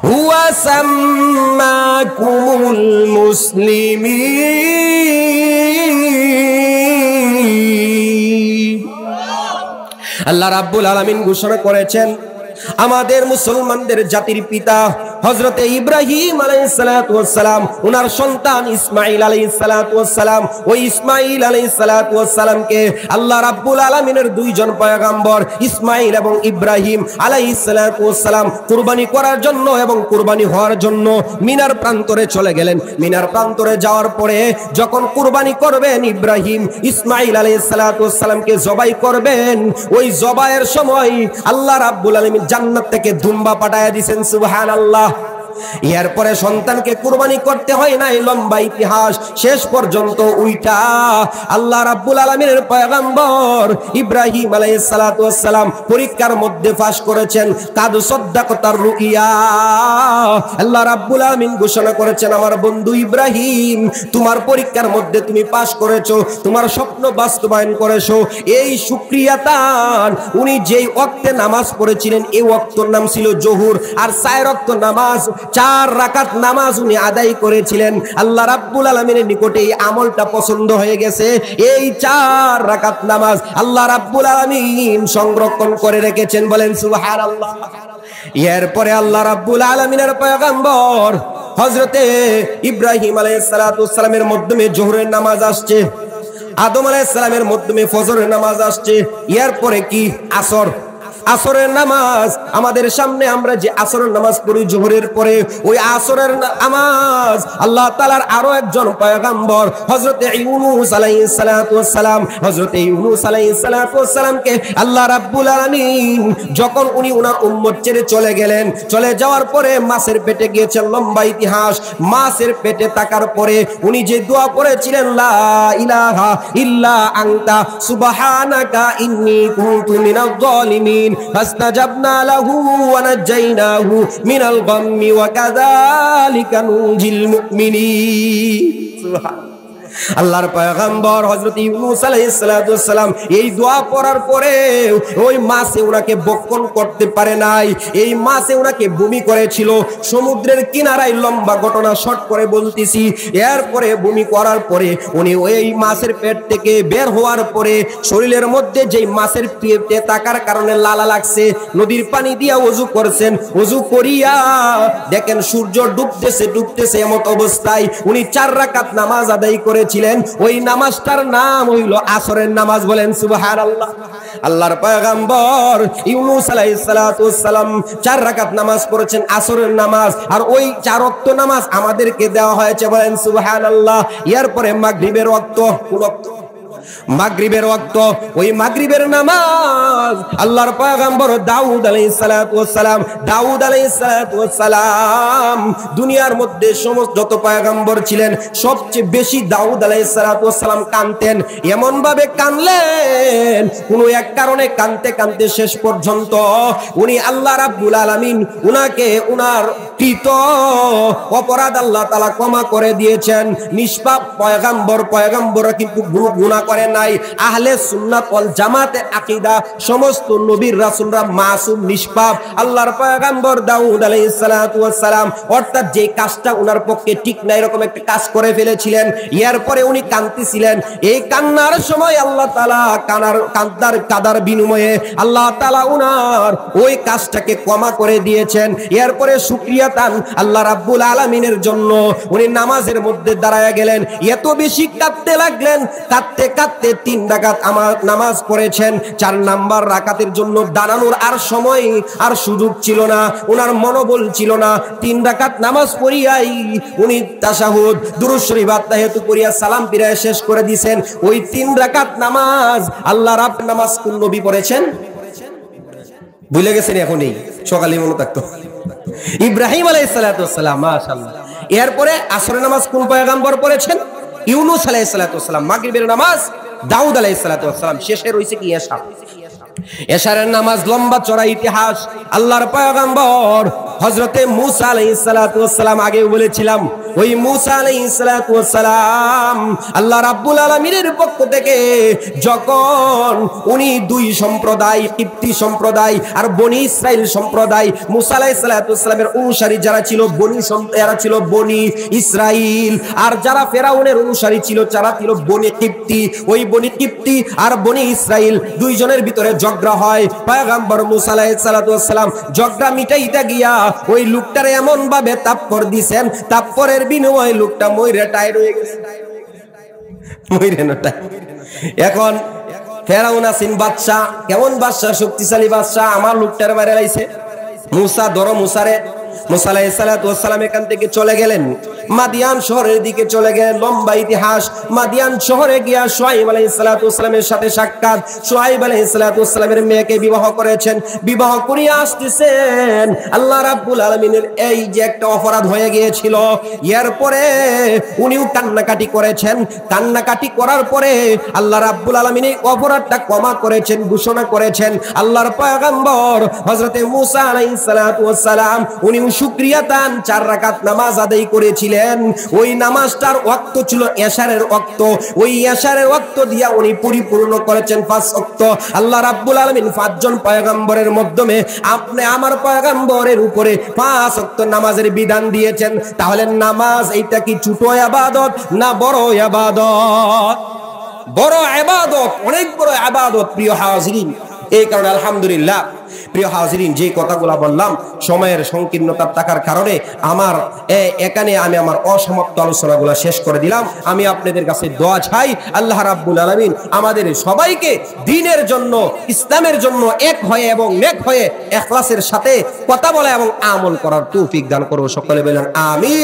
হুয়া সাম্মাকুমুল মুসলিমিন। আল্লাহ রাব্বুল আলামিন ঘোষণা করেছেন আমাদের মুসলমানদের জাতির পিতা হযরতে ইব্রাহিম আলাইহিসসালাতু ওয়াসসালাম, ওনার সন্তান ইসমাঈল আলাইহিসসালাতু ওয়াসসালাম, ওই ইসমাঈল আলাইহিসসালাতু ওয়াসসালামকে আল্লাহ রাব্বুল আলামিনের 2 জন পয়গম্বর ইসমাঈল এবং ইব্রাহিম আলাইহিসসালাতু ওয়াসসালাম কুরবানি করার জন্য এবং কুরবানি হওয়ার জন্য মিনার প্রান্তরে চলে গেলেন। মিনার প্রান্তরে যাওয়ার পরে যখন কুরবানি করবেন, ইব্রাহিম ইসমাঈল আলাইহিসসালাতু ওয়াসসালামকে জবাই করবেন, ওই জবাইয়ের সময় আল্লাহ রাব্বুল আলামিন জান্নাত থেকে দুম্বা পাঠায়া দিয়েছেন। সুবহানাল্লাহ। এরপরে সন্তানকে কুরবানি করতে হয় নাই, লম্বা ইতিহাস। শেষ পর্যন্ত উইটা আল্লাহ রাব্বুল আলামিনের পয়গম্বর ইব্রাহিম আলাইহিসসালাতু ওয়াসসালাম পরীক্ষার মধ্যে পাস করেছেন। কাদ সাদ্দাকতার রুইয়া। আল্লাহ রাব্বুল আলামিন ঘোষণা করেছেন আমার বন্ধু ইব্রাহিম, তোমার পরীক্ষার মধ্যে তুমি পাস করেছো, তোমার স্বপ্ন বাস্তবায়ন করেছো। এই শুকরিয়া তান উনি যেই ওয়াক্তে নামাজ পড়েছিলেন এই ওয়াক্তের নাম ছিল জোহর। আর 4 ওয়াক্ত নামাজ, 4 রাকাত নামাজ উনি আদায় করেছিলেন। আল্লাহ রাব্বুল আলামিনের নিকটে এই আমলটা পছন্দ হয়ে গেছে। এই 4 রাকাত নামাজ আল্লাহ রাব্বুল আলামিন সংরক্ষণ করে রেখেছেন। বলেন সুবহানাল্লাহ। এরপরে আল্লাহ রাব্বুল আলামিনের পয়গম্বর হযরতে ইব্রাহিম আলাইহিসসালাতু ওয়াসসালামের মাধ্যমে জোহরের নামাজ আসছে, আদম আলাইহিস সালামের মাধ্যমে ফজরের নামাজ আসছে। এরপরে কি? আসর। আসরের নামাজ আমাদের সামনে আমরা যে আসরের নামাজ পড়ি জোহরের পরে, ওই আসরের নামাজ আল্লাহ তাআলার আরো একজন পয়গম্বর হযরতে ইউনূস আলাইহিস সালাতু ওয়াস সালাম, হযরতে ইউনূস আলাইহিস সালাতু ওয়াস সালামকে আল্লাহ রাব্বুল আলামিন যখন উনি ওনার উম্মত ছেড়ে চলে গেলেন, চলে যাওয়ার পরে মাছের পেটে গিয়েছেন। লম্বা ইতিহাস। মাছের পেটে থাকার পরে উনি যে দোয়া পড়েছিলেন লা ইলাহা ইল্লা আনতা সুবহানাকা ইন্নী কুনতু মিনাজ জালিমিন ফাস্তাজাবনা লাহু ওয়া নাজাইনাহু মিনাল গাম্মি ওয়া কাযালিকা নুনজিল মুমিনিন। সুবহানাল্লাহ। আল্লাহর পয়গম্বর হযরত ইউনূস আলাইহিস সালাম এই দোয়া পড়ার পরে ওই মাছে ওনাকে বক্ষণ করতে পারে নাই, এই মাছে ওনাকে বমি করেছিল। সমুদ্রের কিনারায় লম্বা ঘটনা শর্ট করে বলতেছি। এরপরে বমি করার পরে উনি ওই মাছের পেট থেকে বের হওয়ার পরে শরীরের মধ্যে যেই মাছের পেটে থাকার কারণে লালা লাগছে, নদীর পানি দিয়া ওযু করছেন। ওযু করিয়া দেখেন সূর্য ডুবতেছে এমন অবস্থায় উনি 4 রাকাত নামাজ আদায় করেছিলেন। ওই নামাজটার নাম হইল আসরের নামাজ। বলেন সুবহানাল্লাহ। আল্লাহর পয়গম্বর ইউনূস আলাইহিস সালাম 4 রাকাত নামাজ পড়েছেন, আসরের নামাজ। আর ওই 4 ওয়াক্ত নামাজ আমাদেরকে দেওয়া হয়েছে। বলেন সুবহানাল্লাহ। এরপরে মাগরিবের ওয়াক্ত, কোন ওয়াক্ত? মাগরিবের ওয়াক্ত। ওই মাগরিবের নামাজ আল্লাহর পয়গম্বর দাউদ আলাইহিস সালাম দুনিয়ার মধ্যে সমস্ত যত পয়গম্বর ছিলেন সবচেয়ে বেশি দাউদ আলাইহিস সালাম কাঁদতেন। এমন ভাবে কাঁদলেন, কোন এক কারণে কাঁদতে শেষ পর্যন্ত উনি আল্লাহ রাব্বুল আলামিন উনাকে উনার কৃত অপরাধ আল্লাহ তাআলা ক্ষমা করে দিয়েছেন। নিষ্পাপ পয়গম্বররা কিন্তু গুনাহ করে নাই। আহলে সুন্নাত ওয়াল জামাতের আকীদা, সমস্ত নবীর রাসূলরা মাসুম, নিষ্পাপ। আল্লাহর পয়গম্বর দাউদ আলাইহিস সালাম অর্থাৎ যে কাজটা উনার পক্ষে ঠিক না এরকম একটা কাজ করে ফেলেছিলেন। এরপরে উনি কাঁদতেছিলেন। এই কান্নার সময় আল্লাহ তাআলা কাদার বিনিময়ে আল্লাহ তাআলা উনার ওই কাজটাকে ক্ষমা করে দিয়েছেন। এরপরে শুকরিয়া তান আল্লাহ রাব্বুল আলামিনের জন্য উনি নামাজের মধ্যে দাঁড়ায়া গেলেন। এত বেশি কাঁদতে লাগলেন, কাঁদতে 3 রাকাত নামাজ পড়েছেন। 4 নাম্বার রাকাতের জন্য দাঁড়ানোর আর সময় আর সুযোগ ছিল না, ওনার মনোবল ছিল না। 3 রাকাত নামাজ পড়িয়াই উনি তাশাহুদ, দুরূদ শরীফ, তাহিয়াতু পড়িয়া সালাম ফিরায় শেষ করে দিয়েছেন। ওই 3 রাকাত নামাজ আল্লাহ রাব নামাজ কোন নবী পড়েছেন ভুলে গেছেন? এখনই সকালে মনে থাকতো ইব্রাহিম আলাইহিস সালাম। মাশাআল্লাহ। এরপরে আসরের নামাজ কোন পয়গম্বর পড়েছেন? ইউনূস আলাইহিস সালাম। মাগরিবের নামাজ দাউদ আলাইহিস সালাম। শেষে রইছে কি এশা। এশারের নামাজ লম্বা চড়া ইতিহাস। আল্লাহর পয়গম্বর হযরতে মূসা আলাইহিস সালাম, আগেও বলেছিলাম, ওই মূসা আলাইহিস সালাম আল্লাহ রাব্বুল আলামিনের পক্ষ থেকে যখন উনি 2 সম্প্রদায়, কিপ্তি সম্প্রদায় আর বনি ইসরাইল সম্প্রদায়, মূসা আলাইহিস সালামের অনুসারী যারা ছিল এরা ছিল বনি ইসরাইল, আর যারা ফেরাউনের অনুসারী ছিল যারা ছিল বনি কিপ্তি। ওই বনি কিপ্তি আর বনি ইসরাইল 2 জনের ভিতরে ঝগড়া হয়। পয়গম্বর মূসা আলাইহিস সালাম ঝগড়া মিটাইতে গিয়া ওই লোকটারে এমন ভাবে তাপ্পর দিবেন, তাপ্পরের বিনিময়ে লোকটা মইরা টাইর হয়ে গেছে। এখন ফেরাউন আসিন বাদশা, কেমন বাদশা? শক্তিশালী বাদশা। আমার লোকটার বাইরে লাইছে। মূসা ধরো মুসারে। মূসা আলাইহিস সালাম এখান থেকে চলে গেলেন, মাদিয়ান শহরের দিকে চলে গেলেন। লম্বা ইতিহাস। মাদিয়ান শহরে গিয়া শুআয়ব আলাইহিস সালামের সাথে সাক্ষাৎ। শুআয়ব আলাইহিস সালামের মেয়েকে বিবাহ করেছেন। বিবাহ করিয়া আসতেছেন। আল্লাহ রাব্বুল আলামিনের এই যে একটা অপরাধ হয়ে গিয়েছিল, এরপরে উনিও কান্নাকাটি করেছেন। কান্নাকাটি করার পরে আল্লাহ রাব্বুল আলামিন এই অপরাধটা ক্ষমা করেছেন, ঘোষণা করেছেন। আল্লাহর পয়গম্বর হযরতে মূসা আলাইহিস সালাম উনি শুকরিয়া তান 4 রাকাত নামাজ আদায় করেছিলেন। ওই নামাজটার ওয়াক্ত ছিল এশারের ওয়াক্ত। ওই এশারের ওয়াক্ত দিয়া উনি পরিপূর্ণ করেছেন 5 ওয়াক্ত। আল্লাহ রাব্বুল আলামিন 5 জন পয়গম্বরের মাধ্যমে আপনি আমার পয়গম্বরের উপরে 5 ওয়াক্ত নামাজের বিধান দিয়েছেন। তাহলে নামাজ এইটা কি ছোট ইবাদত না বড় ইবাদত? বড় ইবাদত, অনেক বড় ইবাদত প্রিয় হাজিরিন। এই কারণে আলহামদুলিল্লাহ প্রিয় হাজিরিন, যে কথাগুলো বললাম সময়ের সংকীর্ণতা থাকার কারণে আমার এখানে আমি আমার অসমাপ্ত আলোচনাগুলো শেষ করে দিলাম। আমি আপনাদের কাছে দোয়া চাই, আল্লাহ রাব্বুল আলামিন আমাদের সবাইকে দ্বীনের জন্য, ইসলামের জন্য এক হয়ে এবং নেক হয়ে ইখলাসের সাথে কথা বলা এবং আমল করার তৌফিক দান করুন। সকলে বলেন আমিন।